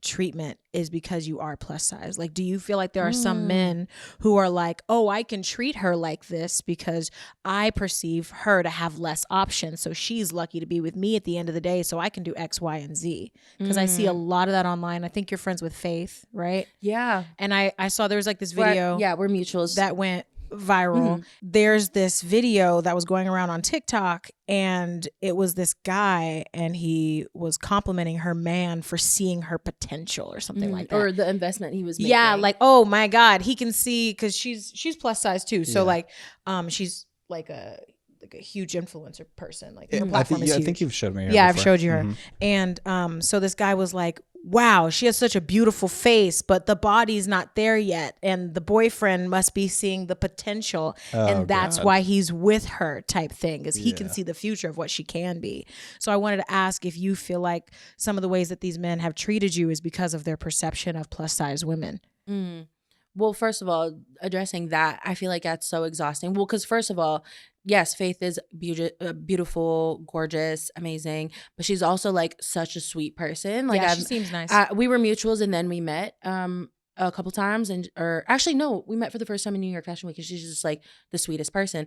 treatment is because you are plus size? Like, do you feel like there are some men who are like, oh, I can treat her like this because I perceive her to have less options, so she's lucky to be with me at the end of the day, so I can do X, Y, and Z? Because I see a lot of that online. I think you're friends with Faith, right? Yeah. And I saw there was like this video. We're mutuals. That went viral. There's this video that was going around on TikTok, and it was this guy, and he was complimenting her man for seeing her potential or something like that, or the investment he was making. Yeah, like, oh my God, he can see, because she's plus size too. So like, she's like a huge influencer person. Like her platform is huge. I think you've showed me her Yeah, before. I've showed you her. And so this guy was like, wow, she has such a beautiful face, but the body's not there yet. And the boyfriend must be seeing the potential. And that's why he's with her, type thing, because he can see the future of what she can be. So I wanted to ask if you feel like some of the ways that these men have treated you is because of their perception of plus size women. Well, first of all, addressing that, I feel like that's so exhausting. Well, because first of all, yes, Faith is beautiful, gorgeous, amazing, but she's also like such a sweet person. Like, she seems nice. We were mutuals, and then we met a couple times, or actually no, we met for the first time in New York Fashion Week, and she's just like the sweetest person.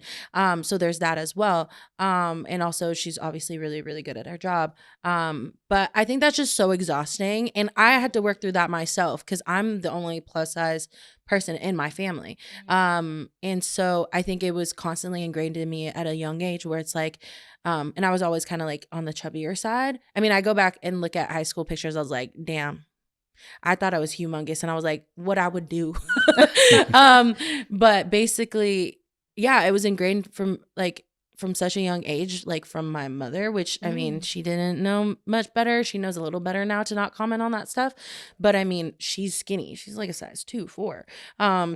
So there's that as well. And also she's obviously really, really good at her job. But I think that's just so exhausting, and I had to work through that myself because I'm the only plus size person in my family. And so I think it was constantly ingrained in me at a young age where it's like, and I was always kind of like on the chubbier side. I mean, I go back and look at high school pictures, I was like, damn, I thought I was humongous, and I was like, what I would do. But basically, yeah, it was ingrained from such a young age, like from my mother, which I mean, she didn't know much better. She knows a little better now to not comment on that stuff. But I mean, she's skinny. She's like a size 2, 4.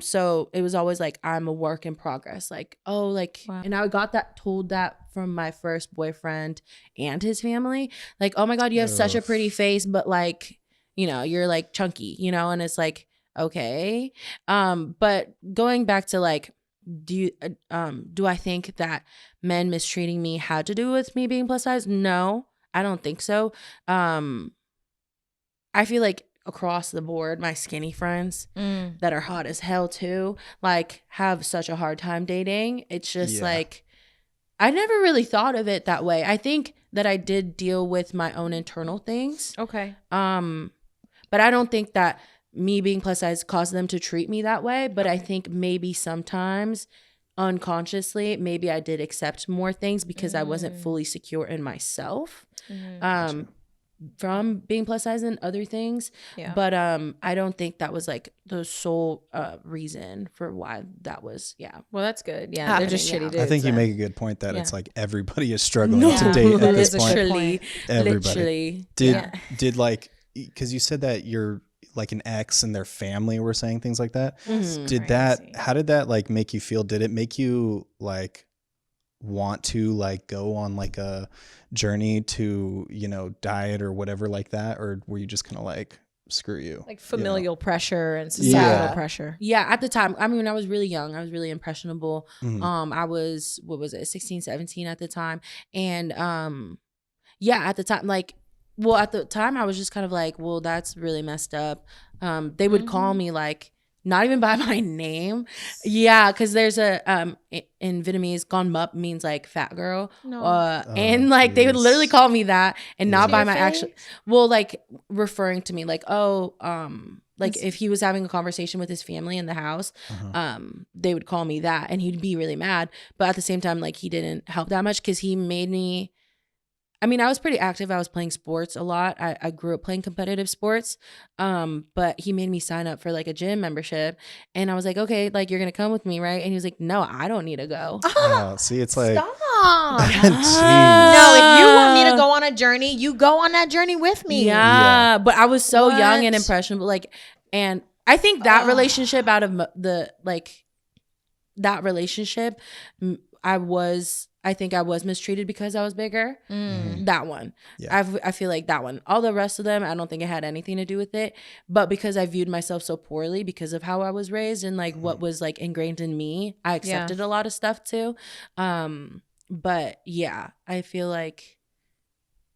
So it was always like, I'm a work in progress. Like, oh, like, wow. And I got told that from my first boyfriend and his family. Like, oh my God, you have such a pretty face, but like, you're like chunky, and it's like, okay. But going back to like, do I think that men mistreating me had to do with me being plus size? No, I don't think so. I feel like across the board, my skinny friends that are hot as hell too, like have such a hard time dating. It's just like, I never really thought of it that way. I think that I did deal with my own internal things. Okay. But I don't think that me being plus size caused them to treat me that way. But I think maybe sometimes unconsciously, maybe I did accept more things because I wasn't fully secure in myself. Gotcha. From being plus size and other things. Yeah. But I don't think that was like the sole reason for why that was. Yeah. Well, that's good. Yeah. They're just shitty dudes. I think you make a good point that it's like everybody is struggling to date at this point. Everybody. Did like, because you said that you're like an ex and their family were saying things like that. How did that like make you feel? Did it make you like want to like go on like a journey to diet or whatever like that, or were you just kind of like, screw you, like familial pressure and societal pressure? At the time, I mean, I was really young, I was really impressionable. I was 16, 17 at the time, and at the time, like, well, at the time I was just kind of like, well, that's really messed up. They would call me like, not even by my name. Yeah, because there's a in Vietnamese, "con mup" means like fat girl. And like they would literally call me that, and not by my actual, well, like referring to me like, like if he was having a conversation with his family in the house, they would call me that, and he'd be really mad. But at the same time, like he didn't help that much because he made me, I mean, I was pretty active. I was playing sports a lot. I grew up playing competitive sports. But he made me sign up for like a gym membership. And I was like, okay, like you're going to come with me, right? And he was like, no, I don't need to go. See, it's like, stop. No, if you want me to go on a journey, you go on that journey with me. Yeah. But I was so young and impressionable. Like, and I think that relationship that relationship, I think I was mistreated because I was bigger. That one. Yeah. I feel like that one. All the rest of them, I don't think it had anything to do with it. But because I viewed myself so poorly because of how I was raised and like what was like ingrained in me, I accepted a lot of stuff too. But yeah, I feel like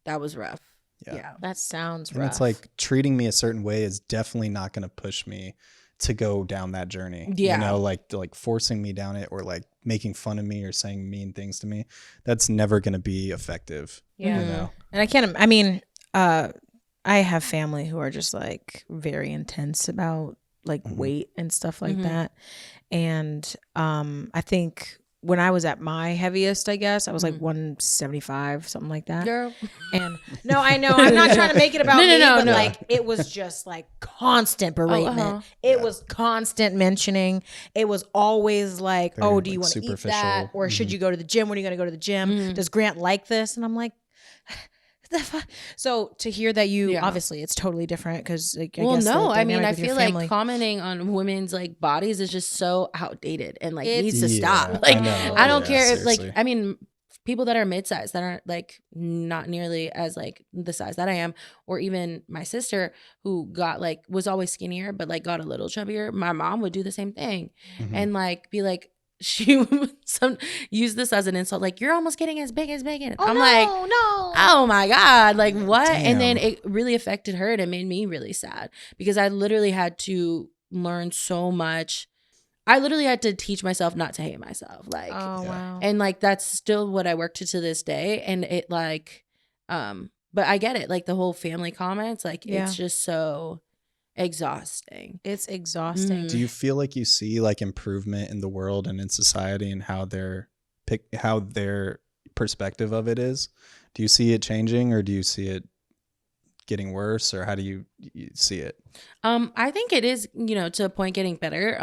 that was rough. Yeah. That sounds rough. And it's like treating me a certain way is definitely not going to push me to go down that journey. Like forcing me down it, or like making fun of me or saying mean things to me, that's never going to be effective. And I have family who are just like very intense about like weight and stuff like that. And I think when I was at my heaviest, I guess I was like 175, something like that. Girl. And no, I know I'm not trying to make it about me, but like it was just like constant beratement. It was constant mentioning. It was always like, very, do you want to eat that? Or should you go to the gym? When are you going to go to the gym? Does Grant like this? And I'm like, so to hear that you obviously it's totally different because like, I feel like commenting on women's like bodies is just so outdated and like needs to stop. Like I don't care if like, I mean, people that are mid-sized that aren't like not nearly as like the size that I am, or even my sister who got like was always skinnier but like got a little chubbier. My mom would do the same thing and like be like, she would use this as an insult, like, you're almost getting as big as Megan. Like, oh my God, like what? Damn. And then it really affected her and it made me really sad because I literally had to learn so much. I literally had to teach myself not to hate myself. Like, wow. And like, that's still what I work to this day. And it like, but I get it. Like the whole family comments, like it's just so exhausting. It's exhausting. Do you feel like you see like improvement in the world and in society and how their perspective of it is? Do you see it changing or do you see it getting worse, or how do you see it? I think it is, to a point getting better.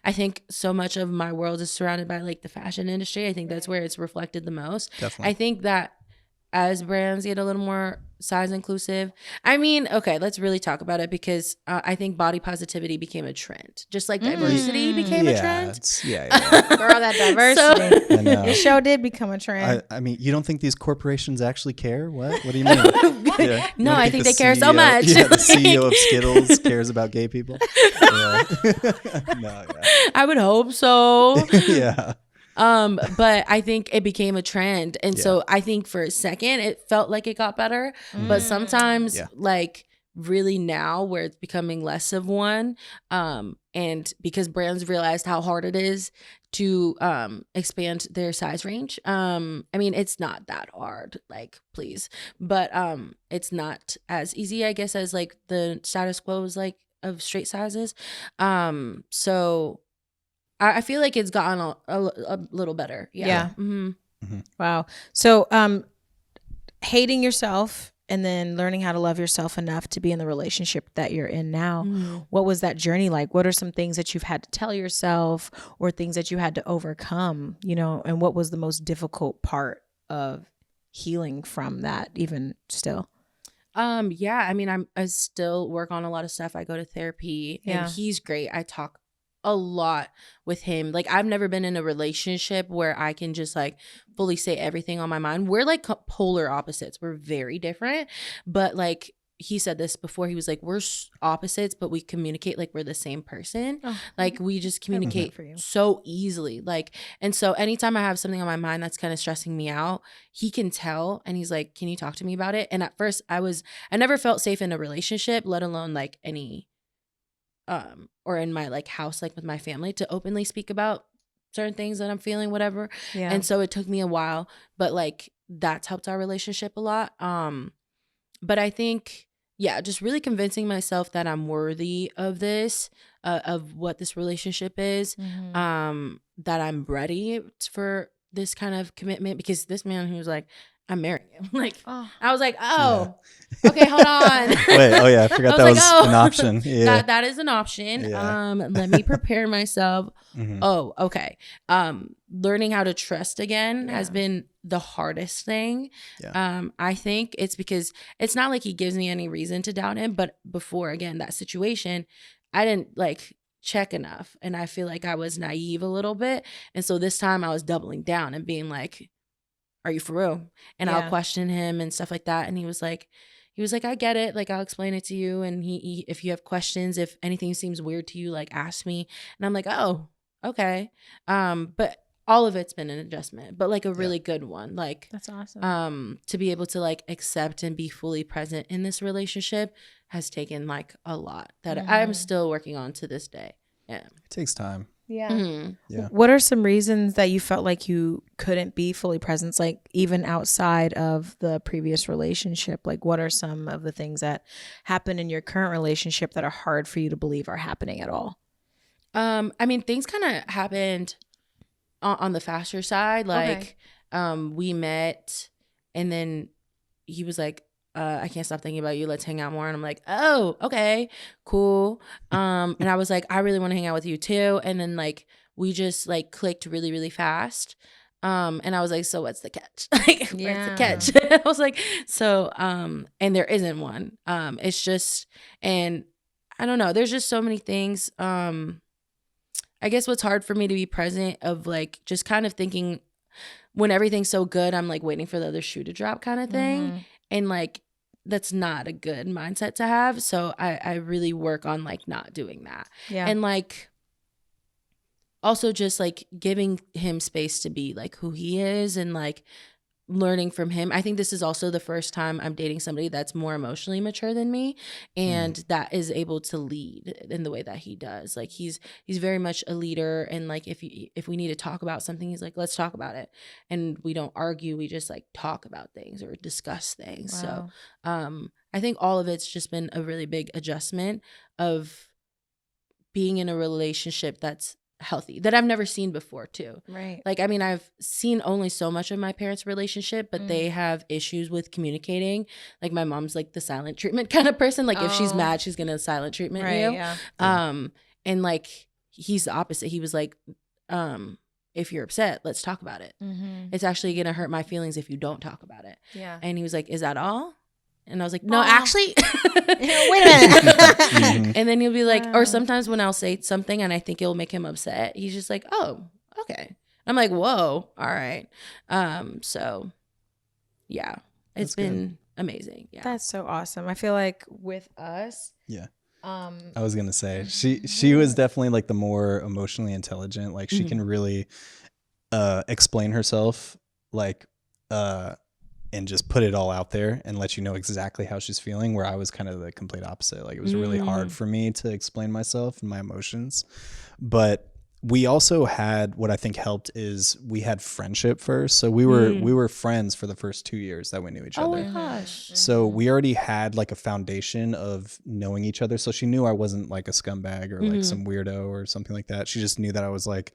I think so much of my world is surrounded by like the fashion industry. I think that's where it's reflected the most. Definitely. I think that as brands get a little more size inclusive. I mean, okay, let's really talk about it because I think body positivity became a trend, just like diversity became a trend. Girl, that diversity. So, I know. The show did become a trend. I mean, you don't think these corporations actually care? What do you mean? No, I think they care so much. Yeah, the CEO of Skittles cares about gay people. No, I would hope so. Yeah. But I think it became a trend. And so I think for a second it felt like it got better. But sometimes like really now where it's becoming less of one, and because brands realized how hard it is to expand their size range. I mean, it's not that hard, like, please. But it's not as easy, I guess, as like the status quo is like of straight sizes. So I feel like it's gotten a little better. Yeah. Mm-hmm. Mm-hmm. Wow. So hating yourself and then learning how to love yourself enough to be in the relationship that you're in now. What was that journey like? What are some things that you've had to tell yourself or things that you had to overcome, you know, and what was the most difficult part of healing from that even still? Yeah, I mean, I still work on a lot of stuff. I go to therapy and he's great. I talk a lot with him. Like, I've never been in a relationship where I can just like fully say everything on my mind. We're like polar opposites. We're very different, but like he said this before, he was like, we're opposites, but we communicate like we're the same person. Like we just communicate so easily. Like, and so anytime I have something on my mind that's kind of stressing me out, he can tell and he's like, can you talk to me about it? And at first I never felt safe in a relationship, let alone like any or in my like house, like with my family, to openly speak about certain things that I'm feeling, whatever. Yeah. And so it took me a while, but like that's helped our relationship a lot. But I think, just really convincing myself that I'm worthy of this, of what this relationship is, that I'm ready for this kind of commitment, because this man who was like, I'm marrying you. Like, I was like, okay, hold on. Wait, I forgot that was an option. Yeah. That is an option. Yeah. Let me prepare myself. Oh, okay. Learning how to trust again has been the hardest thing. Yeah. I think it's because it's not like he gives me any reason to doubt him, but before, again, that situation, I didn't like check enough. And I feel like I was naive a little bit. And so this time I was doubling down and being like, are you for real? And I'll question him and stuff like that. And he was like, I get it. Like, I'll explain it to you. And he if you have questions, if anything seems weird to you, like, ask me. And I'm like, oh, okay. But all of it's been an adjustment, but like a really good one. Like, that's awesome. To be able to like accept and be fully present in this relationship has taken like a lot that I'm still working on to this day. Yeah. It takes time. Yeah. Yeah. What are some reasons that you felt like you couldn't be fully present, like even outside of the previous relationship? Like, what are some of the things that happen in your current relationship that are hard for you to believe are happening at all? I mean, things kind of happened on the faster side. Like, we met and then he was like, I can't stop thinking about you. Let's hang out more. And I'm like, oh, okay, cool. And I was like, I really want to hang out with you too. And then like, we just like clicked really, really fast. And I was like, so what's the catch? Like, where's the catch? I was like, so, and there isn't one. It's just, and I don't know, there's just so many things. I guess what's hard for me to be present of like, just kind of thinking when everything's so good, I'm like waiting for the other shoe to drop kind of thing. And like, that's not a good mindset to have. So I really work on like not doing that. Yeah. And like, also just like giving him space to be like who he is and like learning from him. I think this is also the first time I'm dating somebody that's more emotionally mature than me and that is able to lead in the way that he does. Like he's very much a leader, and like if we need to talk about something, he's like, let's talk about it. And we don't argue, we just like talk about things or discuss things. Wow. So I think all of it's just been a really big adjustment of being in a relationship that's healthy, that I've never seen before too. Right. Like, I mean, I've seen only so much of my parents' relationship, but they have issues with communicating. Like my mom's like the silent treatment kind of person. Like if she's mad, she's gonna silent treatment you. Yeah. And like he's the opposite. He was like, if you're upset, let's talk about it. It's actually going to hurt my feelings if you don't talk about it. Yeah. And he was like, is that all? And I was like, no, actually. Wait a minute. And then he'll be like, or sometimes when I'll say something and I think it'll make him upset, he's just like, oh, okay. I'm like, whoa, all right. So yeah, it's been amazing. Yeah. That's so awesome. I feel like with us. Yeah. I was gonna say she was definitely like the more emotionally intelligent. Like she can really explain herself, like and just put it all out there and let you know exactly how she's feeling. Where I was kind of the complete opposite. Like it was really hard for me to explain myself and my emotions. But we also had, what I think helped is we had friendship first. So we were friends for the first 2 years that we knew each other. Oh my gosh. So we already had like a foundation of knowing each other. So she knew I wasn't like a scumbag or like some weirdo or something like that. She just knew that I was like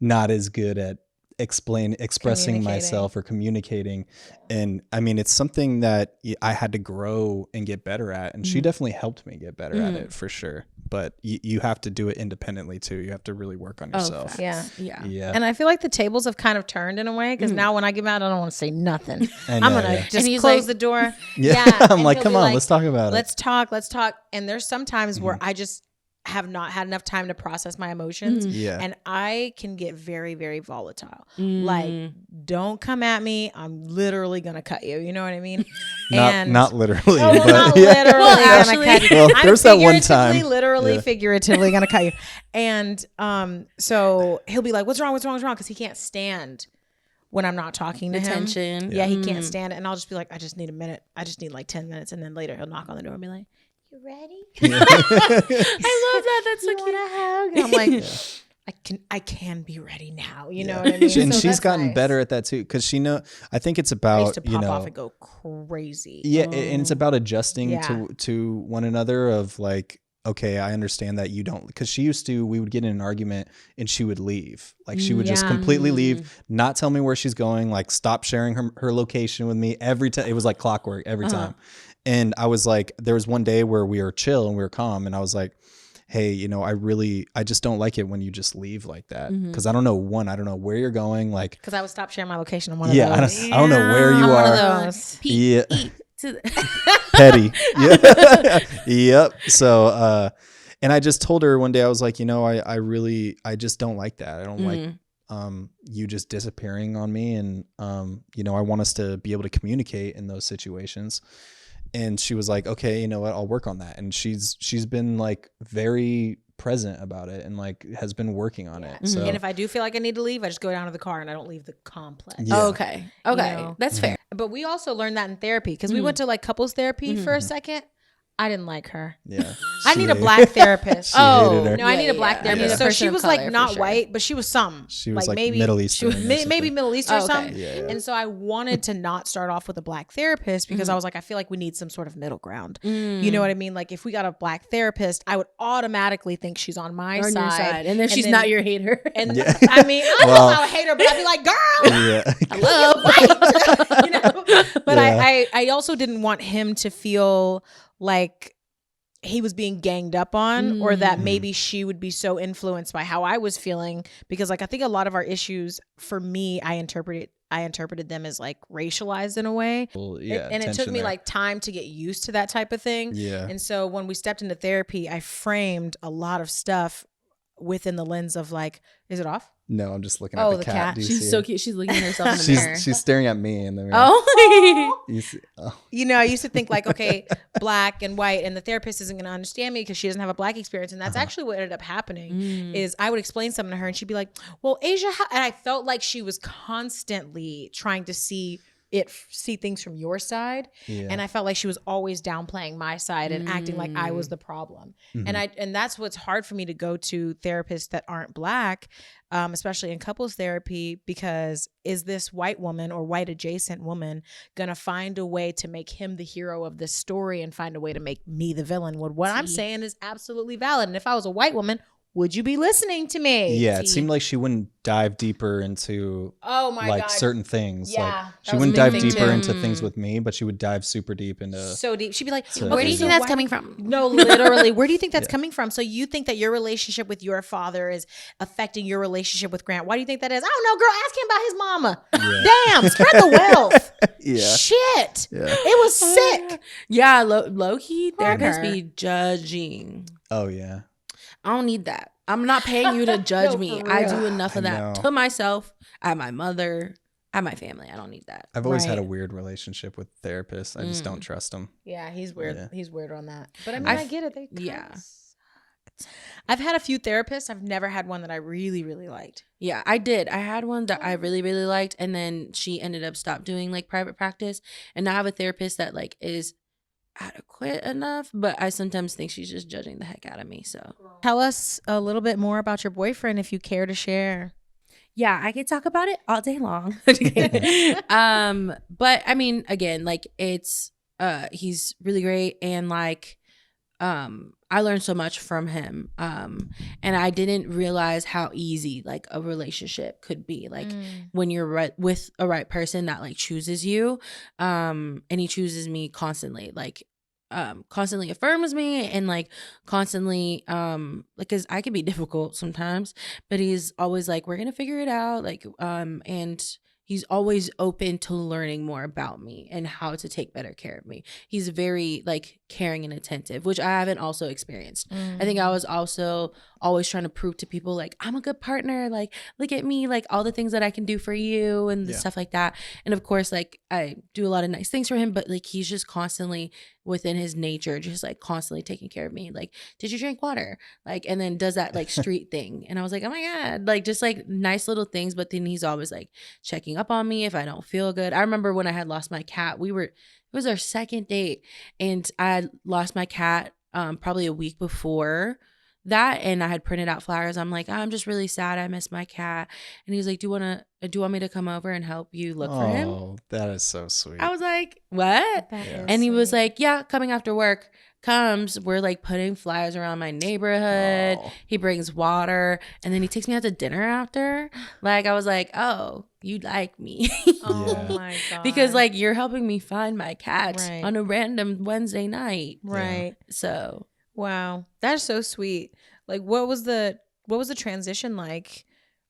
not as good at expressing myself or communicating. And I mean, it's something that I had to grow and get better at. And she definitely helped me get better at it for sure. But you have to do it independently too. You have to really work on yourself. Yeah. Yeah. And I feel like the tables have kind of turned in a way, because now when I get mad, I don't want to say nothing. I know, I'm going to just close the door. I'm like, come on, let's talk about it. Let's talk. And there's some times where I just have not had enough time to process my emotions. And I can get very, very volatile. Like, don't come at me. I'm literally going to cut you. You know what I mean? Not literally. No, but not literally actually, gonna cut you. well, there's that one time. Literally, figuratively going to cut you. And so he'll be like, what's wrong? Because he can't stand when I'm not talking to him. Tension. Yeah, he can't stand it. And I'll just be like, I just need a minute. I just need like 10 minutes. And then later he'll knock on the door and be like, you ready? I love that. That's so cute. And I'm like, I can be ready now. You know what I mean? And So she's gotten nice. better at that too, because I think it's about, I used to pop off and go crazy. Yeah, and it's about adjusting Yeah. to one another of like, okay, I understand that you don't, because we would get in an argument and she would leave. Like she would just completely leave, not tell me where she's going, like stop sharing her location with me every time. It was like clockwork every time. And I was like, there was one day where we were chill and we were calm, and I was like, hey, I just don't like it when you just leave like that. Because I don't know where you're going. Like, because I would stop sharing my location on one of those. I don't know where you are. One of those. Petty. Yeah. Yep. So, and I just told her one day, I was like, I just don't like that. I don't like you just disappearing on me. And, I want us to be able to communicate in those situations. And she was like, okay, you know what, I'll work on that. And she's been like very present about it and like has been working on it. So, and if I do feel like I need to leave, I just go down to the car and I don't leave the complex. Yeah. Okay. That's fair. But we also learned that in therapy, because we went to like couples therapy for a second. I didn't like her. Yeah. I need a black therapist. hated her. No, I need a black therapist. So she was like not sure. white, but she was some. She was like maybe Middle Eastern. maybe Middle Eastern or something. Yeah. And so I wanted to not start off with a black therapist, because I was like, I feel like we need some sort of middle ground. You know what I mean? Like if we got a black therapist, I would automatically think she's on my Your side. and then she's not your hater. And I mean, I don't know how I hate her, but I'd be like, girl, Yeah. But I also didn't want him to feel like he was being ganged up on, or that maybe she would be so influenced by how I was feeling, because like I think a lot of our issues, for me, I interpreted them as like racialized in a way. Well, yeah, and it took me there. like time to get used to that type of thing. Yeah. And so when we stepped into therapy, I framed a lot of stuff within the lens of like, is it off? No, I'm just looking at the cat. Do you She's see so it? cute. She's looking at herself in the mirror. She's staring at me in the mirror. Oh. You see, I used to think like, okay, black and white, and the therapist isn't going to understand me because she doesn't have a black experience. And that's actually what ended up happening is I would explain something to her and she'd be like, well, Asia, and I felt like she was constantly trying to see things from your side. Yeah. And I felt like she was always downplaying my side and acting like I was the problem. And that's what's hard for me to go to therapists that aren't black, especially in couples therapy, because is this white woman or white adjacent woman going to find a way to make him the hero of this story and find a way to make me the villain? What I'm saying is absolutely valid. And if I was a white woman, would you be listening to me? Yeah, it seemed like she wouldn't dive deeper into certain things. Yeah, like she wouldn't dive deeper into things with me, but she would dive super deep into so deep. She'd be like, where do you think that's coming from? No, literally, where do you think that's coming from? So you think that your relationship with your father is affecting your relationship with Grant? Why do you think that is? I don't know, girl. Ask him about his mama. Yeah. Damn, spread the wealth. Shit. Yeah. It was sick. Yeah, low key, therapists be judging. Oh yeah. I don't need that. I'm not paying you to judge me. I do enough of that to myself. I have my mother. I have my family. I don't need that. I've always had a weird relationship with therapists. I just don't trust them. Yeah, he's weird. Yeah. He's weird on that. But I mean, I get it. They I've had a few therapists. I've never had one that I really, really liked. Yeah, I did. I had one that I really, really liked. And then she ended up stopped doing like private practice. And now I have a therapist that like is adequate enough, but I sometimes think she's just judging the heck out of me. So tell us a little bit more about your boyfriend if you care to share. Yeah, I could talk about it all day long. But I mean, again, like it's he's really great, and like I learned so much from him. And I didn't realize how easy like a relationship could be. Like when you're with a right person that like chooses you, and he chooses me constantly, like constantly affirms me and like constantly like, cause I can be difficult sometimes, but he's always like, we're gonna figure it out. Like and he's always open to learning more about me and how to take better care of me. He's very like caring and attentive, which I haven't also experienced. I think I was also always trying to prove to people like, I'm a good partner. Like, look at me, like all the things that I can do for you and stuff like that. And of course, like I do a lot of nice things for him, but like he's just constantly within his nature, just like constantly taking care of me. Like, did you drink water? Like, and then does that like street thing. And I was like, oh my God, like just like nice little things. But then he's always like checking up on me if I don't feel good. I remember when I had lost my cat, it was our second date, and I had lost my cat probably a week before that, and I had printed out flowers. I'm like, I'm just really sad. I miss my cat. And he's like, do you want me to come over and help you look for him? Oh, that is so sweet. I was like, what? And he was like, yeah, coming after work. We're like putting flyers around my neighborhood. He brings water, and then he takes me out to dinner after. Like I was like, oh, you like me. Oh my God. Because like you're helping me find my cat on a random Wednesday night. Right. So wow, that's so sweet. Like what was the transition like?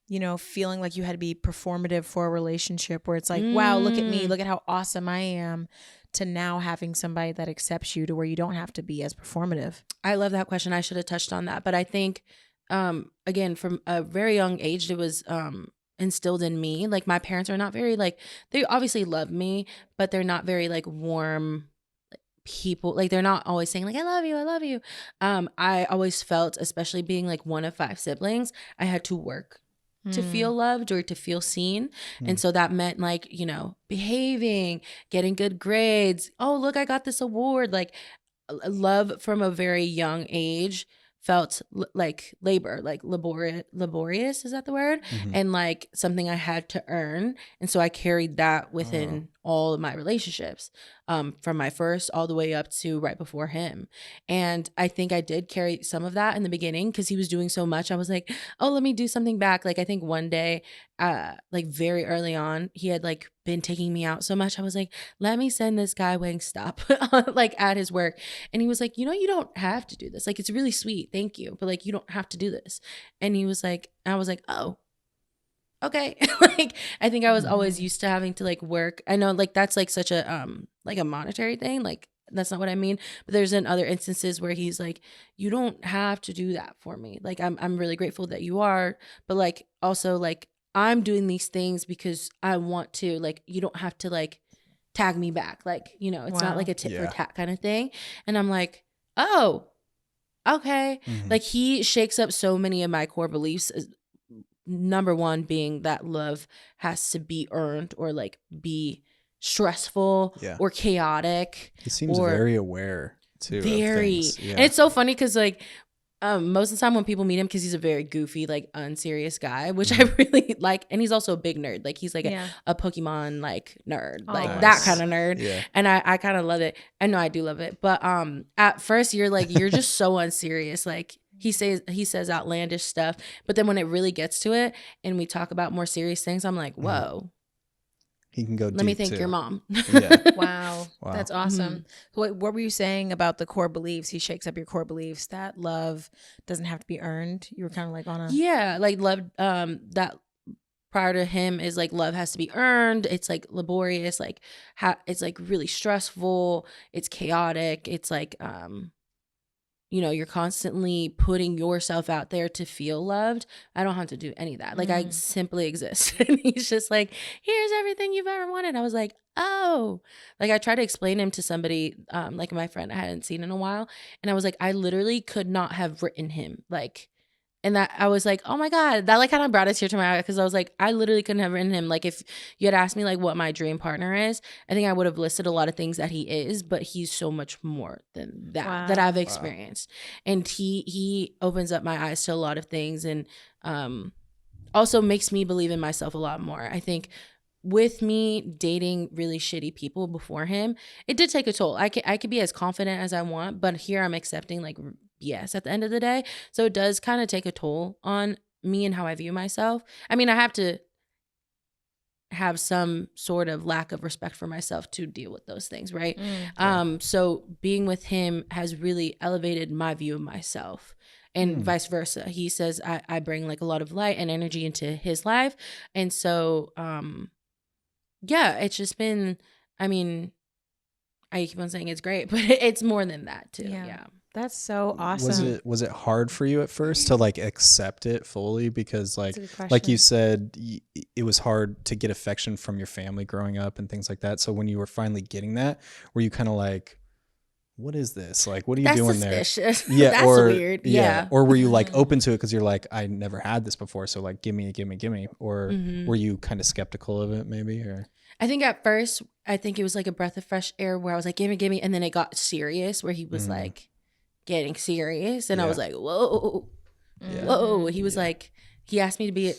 You know, feeling like you had to be performative for a relationship where it's like, wow, look at me, look at how awesome I am, to now having somebody that accepts you to where you don't have to be as performative. I love that question. I should have touched on that. But I think, again, from a very young age, it was instilled in me. Like my parents are not very like, they obviously love me, but they're not very like warm people. Like they're not always saying like, I love you. I always felt, especially being like one of 5 siblings, I had to work to feel loved or to feel seen. And so that meant like, you know, behaving, getting good grades. Oh, look, I got this award. Like love from a very young age felt like labor, like laborious, is that the word? And like something I had to earn. And so I carried that within all of my relationships, from my first all the way up to right before him. And I think I did carry some of that in the beginning because he was doing so much. I was like, oh, let me do something back. Like I think one day, like very early on, he had like been taking me out so much. I was like, let me send this guy Wingstop like at his work. And he was like, you know, you don't have to do this. Like, it's really sweet. Thank you. But like, you don't have to do this. And he was like, I was like, oh, okay. Like, I think I was always used to having to like work. I know like that's like such a, like a monetary thing. Like that's not what I mean. But there's in other instances where he's like, you don't have to do that for me. Like, I'm really grateful that you are. But like, also like, I'm doing these things because I want to, like, you don't have to like tag me back. Like, you know, it's not like a tit for tat kind of thing. And I'm like, oh, okay. Like he shakes up so many of my core beliefs. Number one being that love has to be earned or like be stressful or chaotic. He seems very aware too. Very. And it's so funny because like, most of the time when people meet him, because he's a very goofy, like unserious guy, which I really like, and he's also a big nerd. Like he's like a Pokemon like nerd, like that kind of nerd. Yeah. And I kind of love it. I know I do love it, but at first you're like, you're just so unserious. Like he says outlandish stuff, but then when it really gets to it and we talk about more serious things, I'm like, whoa. He can go deep. Let me thank too. your mom. Yeah. Wow. That's awesome. What were you saying about the core beliefs? He shakes up your core beliefs that love doesn't have to be earned. You were kind of like on a... Yeah, like love, that prior to him is like love has to be earned. It's like laborious, like it's like really stressful. It's chaotic. It's like, you're constantly putting yourself out there to feel loved. I don't have to do any of that. Like I simply exist. And he's just like, here's everything you've ever wanted. I was like, oh, like I tried to explain him to somebody, like my friend I hadn't seen in a while. And I was like, I literally could not have written him. Like, and that I was like, oh my God, that like kind of brought a tear to my eye because I was like, I literally couldn't have written him. Like if you had asked me like what my dream partner is, I think I would have listed a lot of things that he is, but he's so much more than that that I've experienced. And he opens up my eyes to a lot of things and also makes me believe in myself a lot more. I think with me dating really shitty people before him, it did take a toll. I could be as confident as I want, but here I'm accepting like BS at the end of the day. So it does kind of take a toll on me and how I view myself. I mean, I have to have some sort of lack of respect for myself to deal with those things, right? So being with him has really elevated my view of myself. And vice versa. He says I bring like a lot of light and energy into his life. And so yeah, it's just been, I mean, I keep on saying it's great, but it's more than that too. Yeah. That's so awesome. Was it hard for you at first to like accept it fully? Because like you said, it was hard to get affection from your family growing up and things like that. So when you were finally getting that, were you kind of like, what is this? Like, what are you doing suspicious. There? Yeah. That's weird. Yeah. Or were you like open to it because you're like, I never had this before. So like, give me. Or were you kind of skeptical of it maybe? Or I think at first, I think it was like a breath of fresh air where I was like, give me. And then it got serious where he was like getting serious. And I was like, whoa. He was like, he asked me to be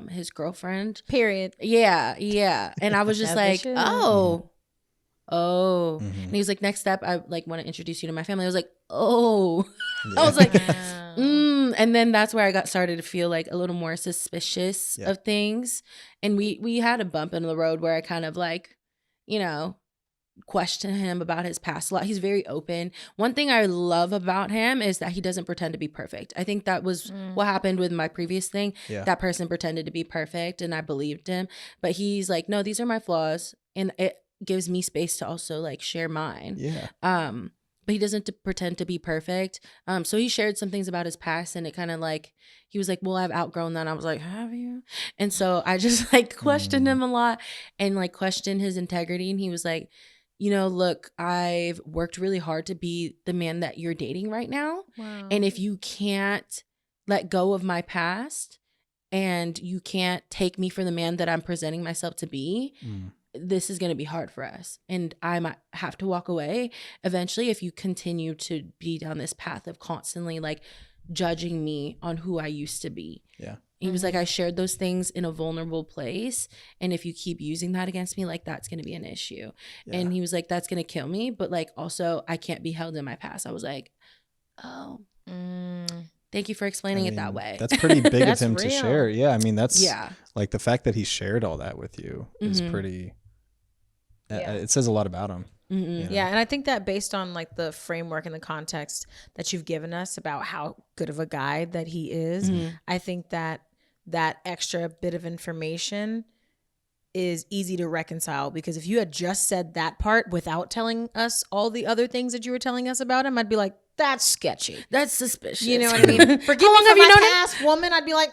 his girlfriend. Period. Yeah. And I was just like, oh. And he was like, next step, I like want to introduce you to my family. I was like, oh. I was like, And then that's where I got started to feel like a little more suspicious of things. And we had a bump in the road where I kind of like, question him about his past a lot. He's very open. One thing I love about him is that he doesn't pretend to be perfect. I think that was what happened with my previous thing. That person pretended to be perfect and I believed him. But he's like, no, these are my flaws. And it gives me space to also like share mine. But he doesn't pretend to be perfect. So he shared some things about his past and it kind of like, he was like, well, I've outgrown that. And I was like, have you? And so I just like questioned him a lot and like questioned his integrity. And he was like, look, I've worked really hard to be the man that you're dating right now. Wow. And if you can't let go of my past and you can't take me for the man that I'm presenting myself to be, this is going to be hard for us. And I might have to walk away eventually if you continue to be down this path of constantly like judging me on who I used to be. Yeah. He was like, I shared those things in a vulnerable place. And if you keep using that against me, like that's going to be an issue. Yeah. And he was like, that's going to kill me. But like, also I can't be held in my past. I was like, oh, thank you for explaining it that way. That's pretty big of him real. To share. Yeah. I mean, that's like the fact that he shared all that with you is pretty, it says a lot about him. Yeah. And I think that based on like the framework and the context that you've given us about how good of a guy that he is, I think that extra bit of information is easy to reconcile, because if you had just said that part without telling us all the other things that you were telling us about him, I'd be like, that's sketchy. That's suspicious. You know what I mean? Forgive me for my past woman. I'd be like,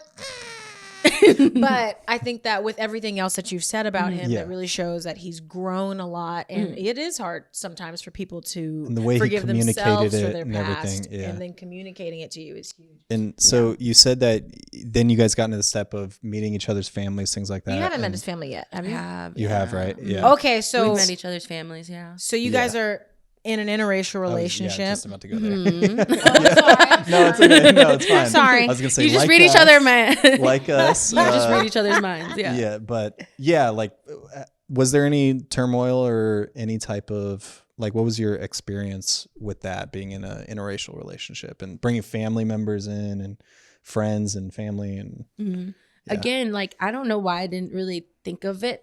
but I think that with everything else that you've said about him, it really shows that he's grown a lot, and it is hard sometimes for people to forgive themselves for their past, and then communicating it to you is huge. And so you said that then you guys got into the step of meeting each other's families, things like that. You haven't met his family yet, have you? You have, right? Yeah. Okay, so we met each other's families. Yeah. So you guys are in an interracial relationship. Just about to go there. Sorry. No, it's okay. No, it's fine. Sorry. I was gonna say you just read each other's minds. Like us. You just read each other's minds. Yeah. Yeah, but like, was there any turmoil or any type of like, what was your experience with that, being in a interracial relationship and bringing family members in and friends and family and again, like, I don't know why I didn't really think of it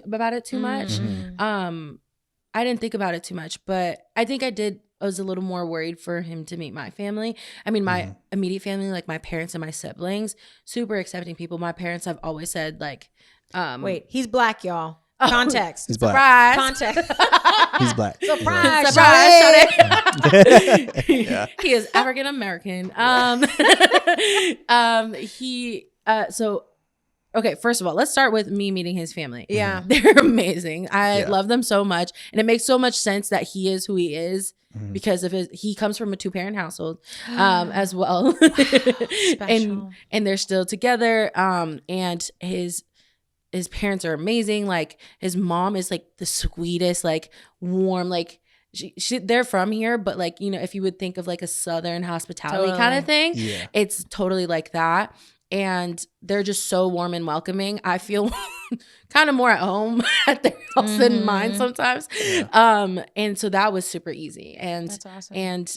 about it too much. I didn't think about it too much, but I think I was a little more worried for him to meet my family. I mean, my immediate family, like my parents and my siblings, super accepting people. My parents have always said, like, wait, he's black, y'all. Context. He's black. Context. He's black. Surprise. Yeah. He is African American. Okay, first of all, let's start with me meeting his family. Yeah. They're amazing. I love them so much. And it makes so much sense that he is who he is because of he comes from a 2-parent household as well. Special. And they're still together. And his parents are amazing. Like, his mom is like the sweetest, like warm, like they're from here, but like, you know, if you would think of like a Southern hospitality kind of thing, it's totally like that. And they're just so warm and welcoming. I feel kind of more at home at their house than mine sometimes. And so that was super easy. And that's awesome.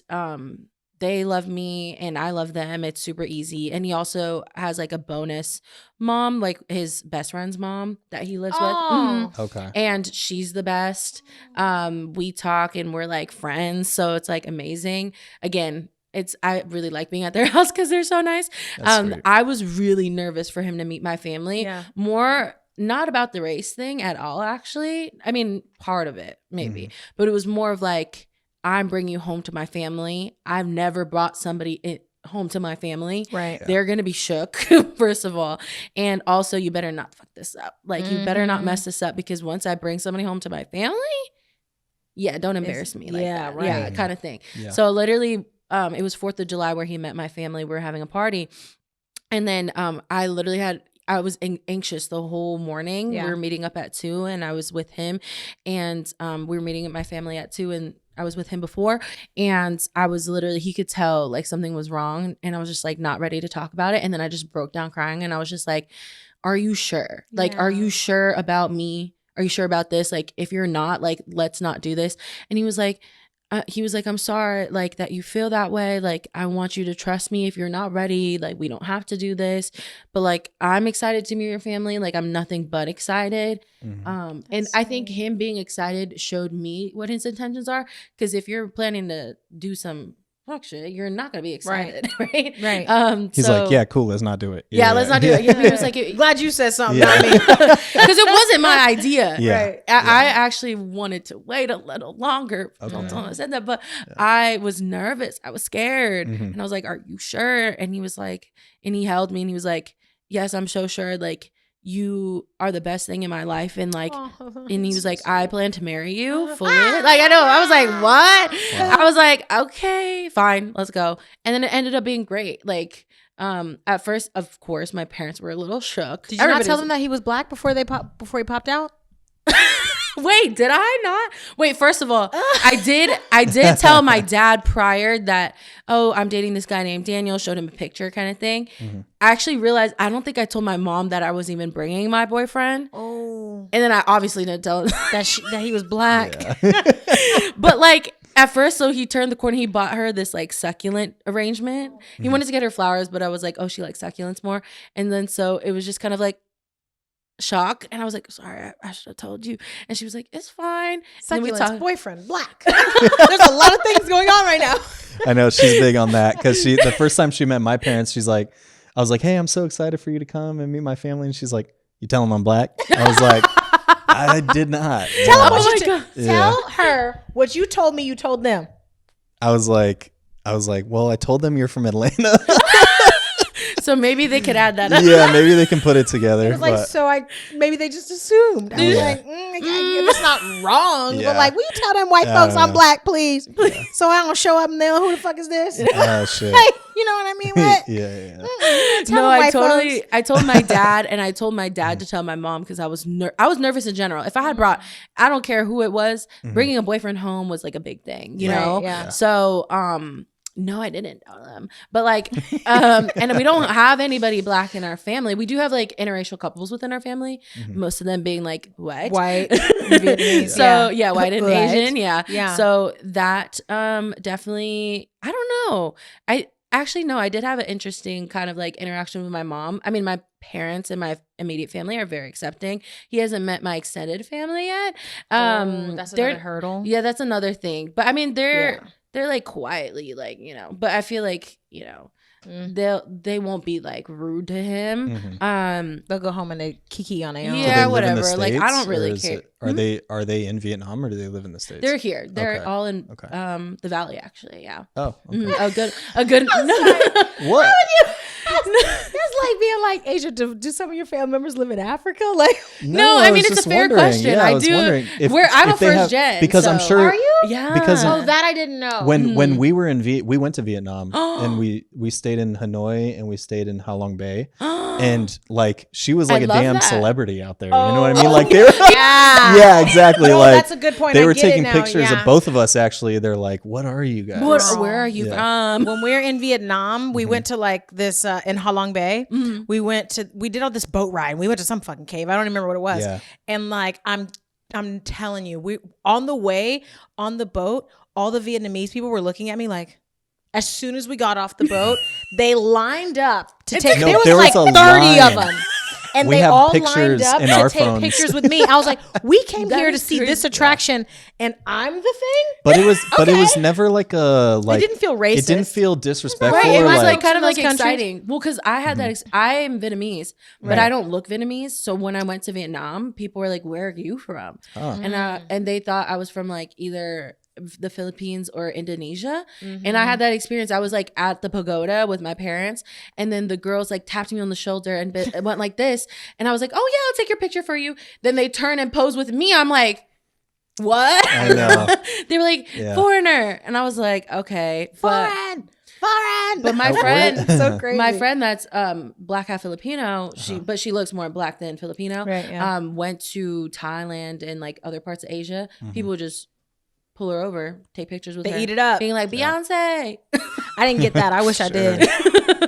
And they love me and I love them. It's super easy. And he also has like a bonus mom, like his best friend's mom that he lives with. Okay. And she's the best. We talk and we're like friends. So it's like amazing. Again, I really like being at their house because they're so nice. I was really nervous for him to meet my family. More not about the race thing at all, actually. I mean, part of it maybe, but it was more of like, I'm bringing you home to my family. I've never brought somebody home to my family. Right. They're gonna be shook, first of all, and also you better not fuck this up. Like, you better not mess this up, because once I bring somebody home to my family, don't embarrass me like that. Right. Yeah, kind of thing. So literally. It was 4th of July where he met my family. We were having a party. And then I was anxious the whole morning. We were meeting up at 2 and I was with him. And we were meeting at my family at 2 and I was with him before. And I was literally, he could tell like something was wrong. And I was just like not ready to talk about it. And then I just broke down crying and I was just like, are you sure? Like, are you sure about me? Are you sure about this? Like, if you're not, like, let's not do this. And he was like, I'm sorry, like, that you feel that way. Like, I want you to trust me. If you're not ready, like, we don't have to do this. But like, I'm excited to meet your family. Like, I'm nothing but excited. And I think him being excited showed me what his intentions are. Because if you're planning to do some fuck shit, you're not gonna be excited, right? Right. He's like, yeah, cool, let's not do it. Yeah, let's not do it. He was like, glad you said something, not me, because it wasn't my idea. Right. I actually wanted to wait a little longer. Don't tell him I said that, but I was nervous. I was scared, and I was like, "Are you sure?" And he was like, and he held me, and he was like, "Yes, I'm so sure. Like, you are the best thing in my life." And like, and he was like, I plan to marry you fully. Like, I know. I was like, what? I was like, okay, fine, let's go. And then it ended up being great. Like, at first, of course, my parents were a little shook. Did you not tell them that he was black before he popped out? Wait, did I not? Wait, first of all, I did tell my dad prior that, oh, I'm dating this guy named Daniel, showed him a picture kind of thing. I actually realized, I don't think I told my mom that I was even bringing my boyfriend. Oh. And then I obviously didn't tell him that he was black. But like, at first, so he turned the corner, he bought her this like succulent arrangement. He wanted to get her flowers, but I was like, oh, she likes succulents more. And then so it was just kind of like, shock, and I was like, sorry, I should have told you. And she was like, it's fine. Succulent's boyfriend, black. There's a lot of things going on right now. I know, she's big on that, because the first time she met my parents, she's like, I was like, hey, I'm so excited for you to come and meet my family. And she's like, you tell them I'm black? I was like, I did not. Tell her what you told me you told them. I was like, well, I told them you're from Atlanta. So maybe they could add that up. Yeah, maybe they can put it together. It was like, maybe they just assumed. I was like, it's not wrong. But like, will you tell them white folks I'm black, please? So I don't show up and they're, who the fuck is this? Oh, shit. Hey, you know what I mean? What? Yeah. No, I told my dad, and I told my dad to tell my mom, because I was nervous in general. If I had brought, I don't care who it was, bringing a boyfriend home was like a big thing, you know? Yeah. So, No, I didn't know them. But like, and we don't have anybody Black in our family. We do have like interracial couples within our family. Most of them being like white, Vietnamese. So yeah, white and Asian. Yeah. So that definitely, I don't know. Actually, no, I did have an interesting kind of like interaction with my mom. I mean, my parents and my immediate family are very accepting. He hasn't met my extended family yet. That's another hurdle. Yeah, that's another thing. But I mean, they're like quietly like, you know, but I feel like, you know, they won't be like rude to him. They'll go home and they kiki on their own. Yeah, whatever. Like I don't really care. Are they in Vietnam or do they live in the States? They're here. They're all in the Valley actually. Yeah. Oh, okay. A good. What? That's like being like, Asia, do some of your family members live in Africa? Like, no, I mean it's a fair question. Yeah, I do. I'm a first gen because I'm sure. Are you? Yeah. Because that I didn't know. When we were we went to Vietnam and we stayed in Hanoi and we stayed in Ha Long Bay and like she was like a damn celebrity out there. You know what I mean? Like they were. Yeah, exactly. No, like that's a good point. They were taking pictures of both of us. Actually, they're like, "What are you guys? Where are you from?" When we were in Vietnam, we went to like this in Ha Long Bay. We did all this boat ride. We went to some fucking cave. I don't remember what it was. Yeah. And like I'm telling you, we on the way on the boat, all the Vietnamese people were looking at me like. As soon as we got off the boat, they lined up to take. There was like 30 of them. And they all lined up to take pictures with me. I was like, we came here to see this attraction and I'm the thing? But it was never like a it didn't feel racist. It didn't feel disrespectful. Right. It was like kind of like exciting. Well, because I had that I am Vietnamese, but I don't look Vietnamese. So when I went to Vietnam, people were like, "Where are you from?" And they thought I was from like either the Philippines or Indonesia. And I had that experience. I was like at the pagoda with my parents and then the girls like tapped me on the shoulder and went like this and I was like, "Oh yeah, I'll take your picture for you." Then they turn and pose with me. I'm like, what? I know. They were like, "Foreigner." And I was like, okay. Foreign. But my friend, so crazy. My friend that's Black half Filipino, she looks more Black than Filipino. Right, went to Thailand and like other parts of Asia. People just pull her over, take pictures with her. They eat it up. Being like, Beyonce. I didn't get that. I wish I did.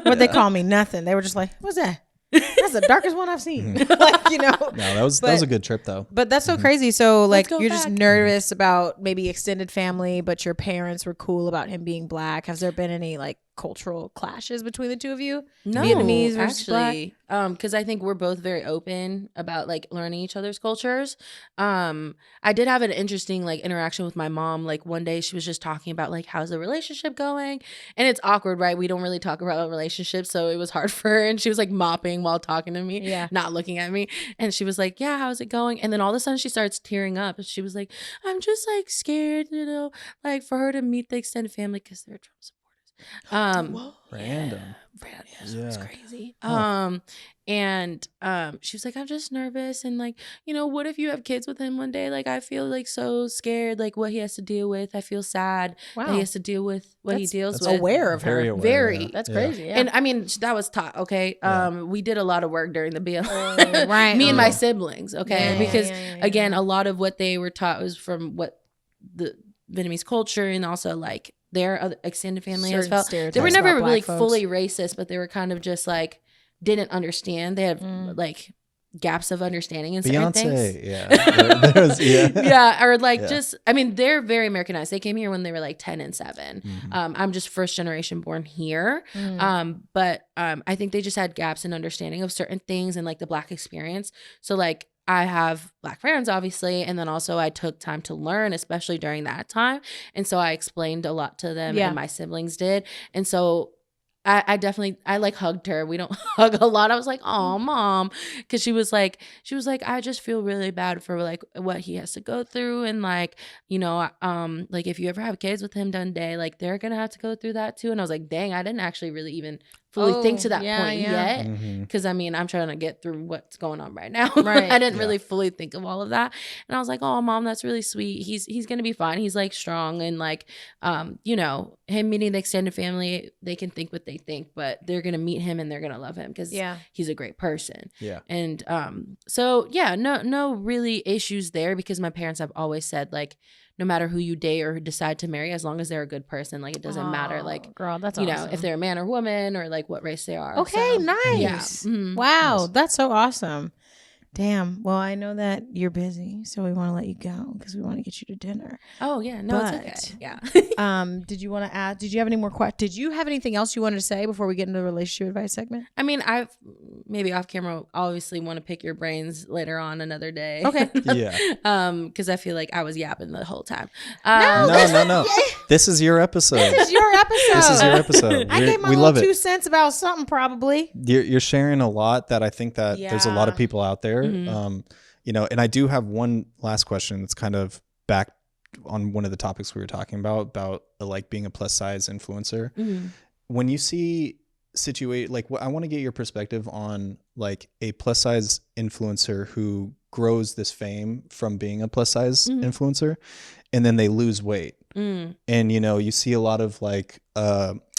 What'd they call me? Nothing. They were just like, what's that? That's the darkest one I've seen. Like, you know. No, that was a good trip though. But that's so crazy. So like you're just nervous about maybe extended family, but your parents were cool about him being Black. Has there been any like cultural clashes between the two of you? No, Vietnamese versus actually, because I think we're both very open about like learning each other's cultures. I did have an interesting like interaction with my mom. Like one day she was just talking about like how's the relationship going, and it's awkward, right? We don't really talk about relationships, so it was hard for her. And she was like mopping while talking to me, not looking at me. And she was like, "Yeah, how's it going?" And then all of a sudden she starts tearing up, and she was like, "I'm just like scared, you know, like for her to meet the extended family because they're Trump supporters." Random. It was crazy. And she was like, "I'm just nervous, and like, you know, what if you have kids with him one day? Like, I feel like so scared, like what he has to deal with. I feel sad that he has to deal with what he deals with." Aware of her, very. That's crazy. Yeah. And I mean, that was taught. Okay, we did a lot of work during the BLM. Right, me and my siblings. Okay, because again, a lot of what they were taught was from what the Vietnamese culture and also like their other extended family has felt. They were never really fully racist, but they were kind of just like didn't understand. They had like gaps of understanding in certain things. Or like just, I mean, they're very Americanized. They came here when they were like 10 and 7. I'm just first generation born here. But I think they just had gaps in understanding of certain things and like the Black experience. So like I have Black friends, obviously, and then also I took time to learn, especially during that time. And so I explained a lot to them and my siblings did. And so I definitely, I like hugged her. We don't hug a lot. I was like, "Oh, Mom." Cause she was like, "I just feel really bad for like what he has to go through. And like, you know, like if you ever have kids with him one day, like they're going to have to go through that too." And I was like, dang, I didn't actually really even fully think to that point yet. Cause I mean, I'm trying to get through what's going on right now. Right. I didn't really fully think of all of that. And I was like, "Oh, Mom, that's really sweet. He's going to be fine. He's like strong." And like, you know, him meeting the extended family, they can think what they think, but they're going to meet him and they're going to love him because he's a great person. Yeah. And so, yeah, no really issues there because my parents have always said like, no matter who you date or decide to marry, as long as they're a good person, like it doesn't matter, like, girl, that's you awesome. know, if they're a man or woman or like what race they are. Okay, so, nice. Yeah. Wow, nice. That's so awesome. Damn. Well, I know that you're busy, so we want to let you go because we want to get you to dinner. Oh yeah, no, it's okay. Yeah. Did you want to add? Did you have any more questions? Did you have anything else you wanted to say before we get into the relationship advice segment? I mean, I've maybe off camera obviously want to pick your brains later on another day. Okay. Yeah. Because I feel like I was yapping the whole time. No. This is your episode. This is your episode. I gave my little 2 cents about something probably. You're sharing a lot that I think that there's a lot of people out there. You know, and I do have one last question that's kind of back on one of the topics we were talking about like being a plus size influencer. When you see like I want to get your perspective on like a plus size influencer who grows this fame from being a plus size influencer, and then they lose weight. And, you know, you see a lot of like,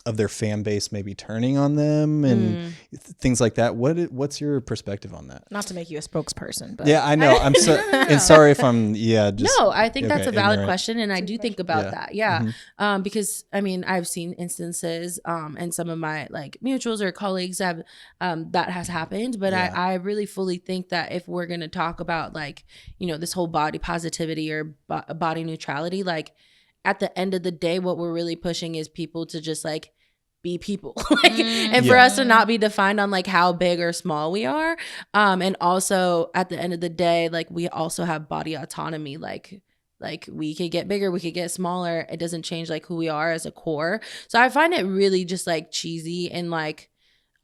of their fan base maybe turning on them and things like that. What's your perspective on that? Not to make you a spokesperson, but yeah, I know. I'm so and sorry if I'm just no. I think that's a valid question, and I do think about that. Yeah, because I mean I've seen instances, and some of my like mutuals or colleagues have that has happened. But I really fully think that if we're gonna talk about like, you know, this whole body positivity or body neutrality, like, at the end of the day, what we're really pushing is people to just like be people, and for us to not be defined on like how big or small we are. And also at the end of the day, like we also have body autonomy. Like we could get bigger, we could get smaller. It doesn't change like who we are as a core. So I find it really just like cheesy and like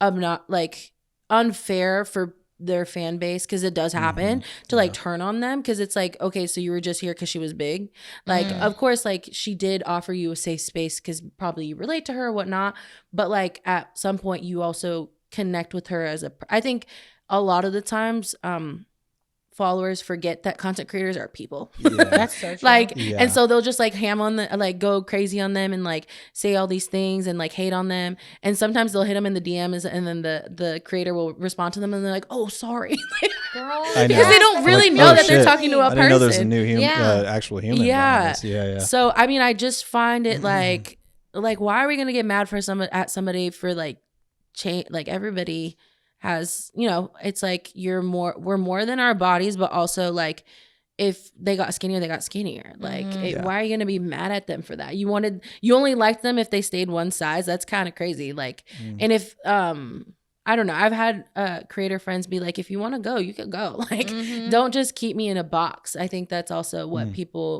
not like unfair for their fan base, because it does happen, to like turn on them, because it's like, okay, so you were just here because she was big. Like of course, like she did offer you a safe space because probably you relate to her or whatnot, but like at some point you also connect with her as I think a lot of the times followers forget that content creators are people. That's so true. Like and so they'll just like like go crazy on them and like say all these things and like hate on them, and sometimes they'll hit them in the DMs and then the creator will respond to them and they're like, oh sorry. Girl, because they don't really know that they're talking to a person. I didn't know there's a new actual human. Yeah. So I mean, I just find it like why are we gonna get mad for somebody for like change? Like everybody has, you know, it's like we're more than our bodies, but also like if they got skinnier, they got skinnier. Like why are you gonna be mad at them for that? You only liked them if they stayed one size. That's kind of crazy. Like and if I don't know, I've had creator friends be like, if you want to go, you can go. Like don't just keep me in a box. I think that's also what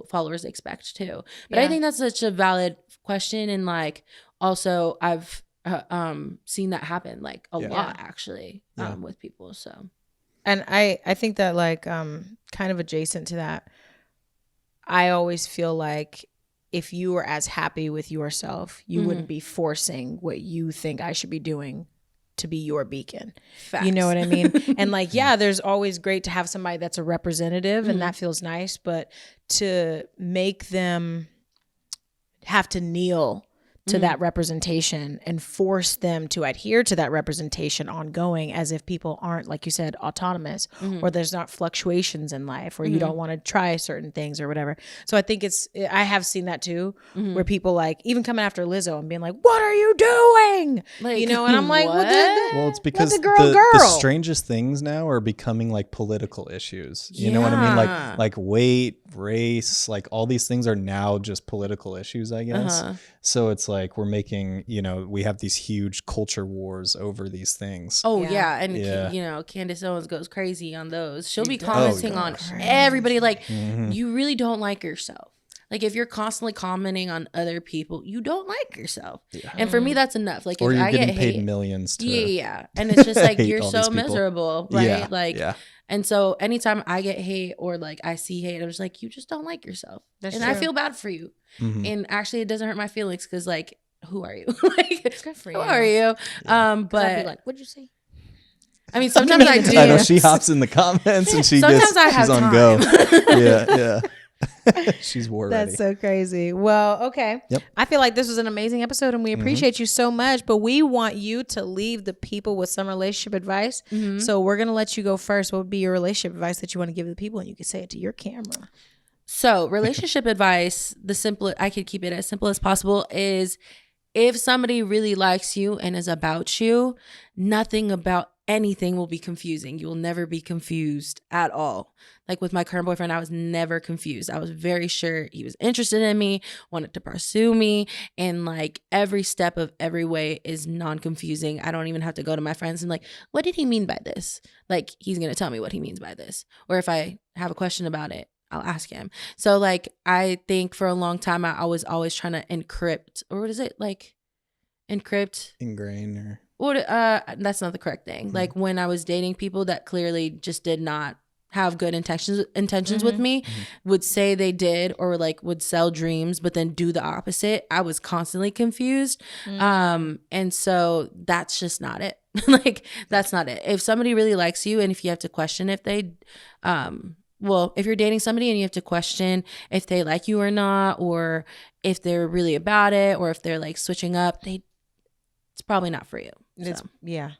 followers expect too. But I think that's such a valid question, and like also I've seen that happen like a lot actually with people. So, and I think that like kind of adjacent to that, I always feel like if you were as happy with yourself, you wouldn't be forcing what you think I should be doing to be your beacon. Facts. You know what I mean? And like, there's always great to have somebody that's a representative and that feels nice, but to make them have to kneel to that representation and force them to adhere to that representation ongoing, as if people aren't, like you said, autonomous, or there's not fluctuations in life, or you don't want to try certain things or whatever. So I think I have seen that too, where people like even coming after Lizzo and being like, what are you doing? Like, you know, and I'm like, well, it's because the strangest things now are becoming like political issues. You know what I mean? Like weight, race, like all these things are now just political issues, I guess. So it's like we're making, you know, we have these huge culture wars over these things. Oh and you know, Candace Owens goes crazy on those. She'll be commenting on everybody like you really don't like yourself. Like if you're constantly commenting on other people, you don't like yourself. And for me that's enough. Like or if you're I getting get paid hate, millions to and it's just like you're so miserable, right? Yeah. And so anytime I get hate or like I see hate, I'm just like, you just don't like yourself. That's true. I feel bad for you. And actually it doesn't hurt my feelings because like, who are you? Like, it's good for you. Who are you? But I'd be like, what'd you say? I mean, sometimes I do. I know she hops in the comments and she's on go. Yeah. She's war ready. That's so crazy. Well, okay. Yep. I feel like this was an amazing episode and we appreciate you so much, but we want you to leave the people with some relationship advice. So we're going to let you go first. What would be your relationship advice that you want to give the people? And you can say it to your camera. So relationship advice, I could keep it as simple as possible, is if somebody really likes you and is about you, nothing about anything will be confusing. You will never be confused at all. Like with my current boyfriend, I was never confused. I was very sure he was interested in me, wanted to pursue me, and like every step of every way is non-confusing. I don't even have to go to my friends and like, what did he mean by this? Like, he's going to tell me what he means by this. Or if I have a question about it, I'll ask him. So like, I think for a long time, I was always trying to encrypt, or what is it? Like encrypt? Ingrain or... That's not the correct thing. Like when I was dating people that clearly just did not have good intentions with me, would say they did, or like would sell dreams, but then do the opposite. I was constantly confused. And so that's just not it. Like, that's not it. If somebody really likes you, and if you have to question if they, if you're dating somebody and you have to question if they like you or not, or if they're really about it, or if they're like switching up, it's probably not for you. So. Yeah.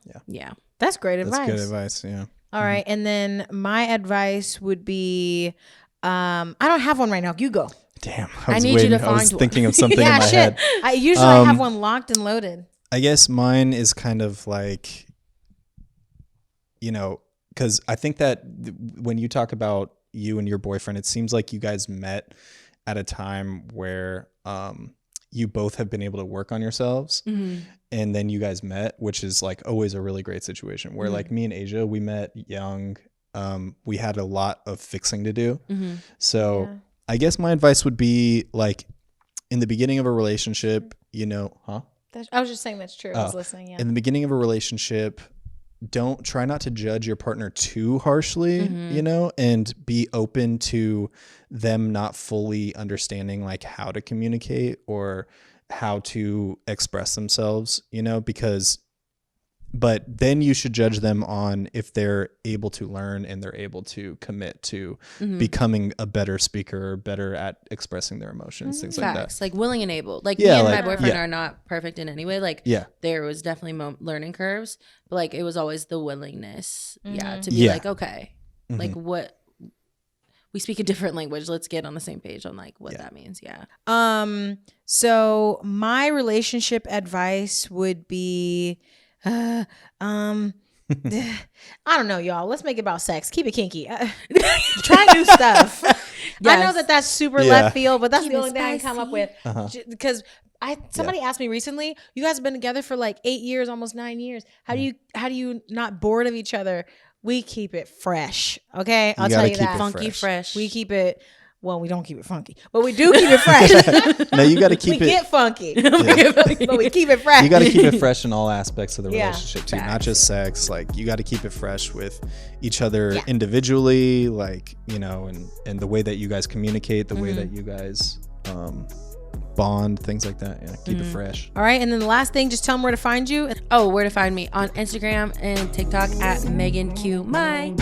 That's great advice. That's good advice. Yeah. All right. And then my advice would be, I don't have one right now. You go. Damn. I need you to find one. I was thinking of something in my head. I usually have one locked and loaded. I guess mine is kind of like, because I think that when you talk about you and your boyfriend, it seems like you guys met at a time where you both have been able to work on yourselves. And then you guys met, which is like always a really great situation where like me and Asia, we met young. We had a lot of fixing to do. So I guess my advice would be like in the beginning of a relationship, I was just saying that's true. I was listening. Yeah. In the beginning of a relationship, try not to judge your partner too harshly, and be open to them not fully understanding like how to communicate or how to express themselves, but then you should judge them on if they're able to learn and they're able to commit to becoming a better speaker, better at expressing their emotions, things like that. Like willing and able. Like me and my boyfriend are not perfect in any way. Like there was definitely learning curves, but like it was always the willingness, to be like, okay, like what, we speak a different language. Let's get on the same page on like what that means. Yeah. So my relationship advice would be, I don't know, y'all. Let's make it about sex. Keep it kinky. Try new stuff. I know that's super left field, but that's the only thing I can come up with. Because somebody asked me recently, you guys have been together for like 8 years, almost 9 years. How do you not bored of each other? We keep it fresh. Okay. I'll tell you that. Funky fresh. We keep it. Well, we don't keep it funky, but we do keep it fresh. No, you got to keep it. We get funky, but we keep it fresh. You got to keep it fresh in all aspects of the relationship too, not just sex. Like you got to keep it fresh with each other individually, like, and the way that you guys communicate, the way that you guys bond, things like that. Yeah, keep it fresh. All right, and then the last thing, just tell them where to find you. Where to find me on Instagram and TikTok at Megan Q Mai.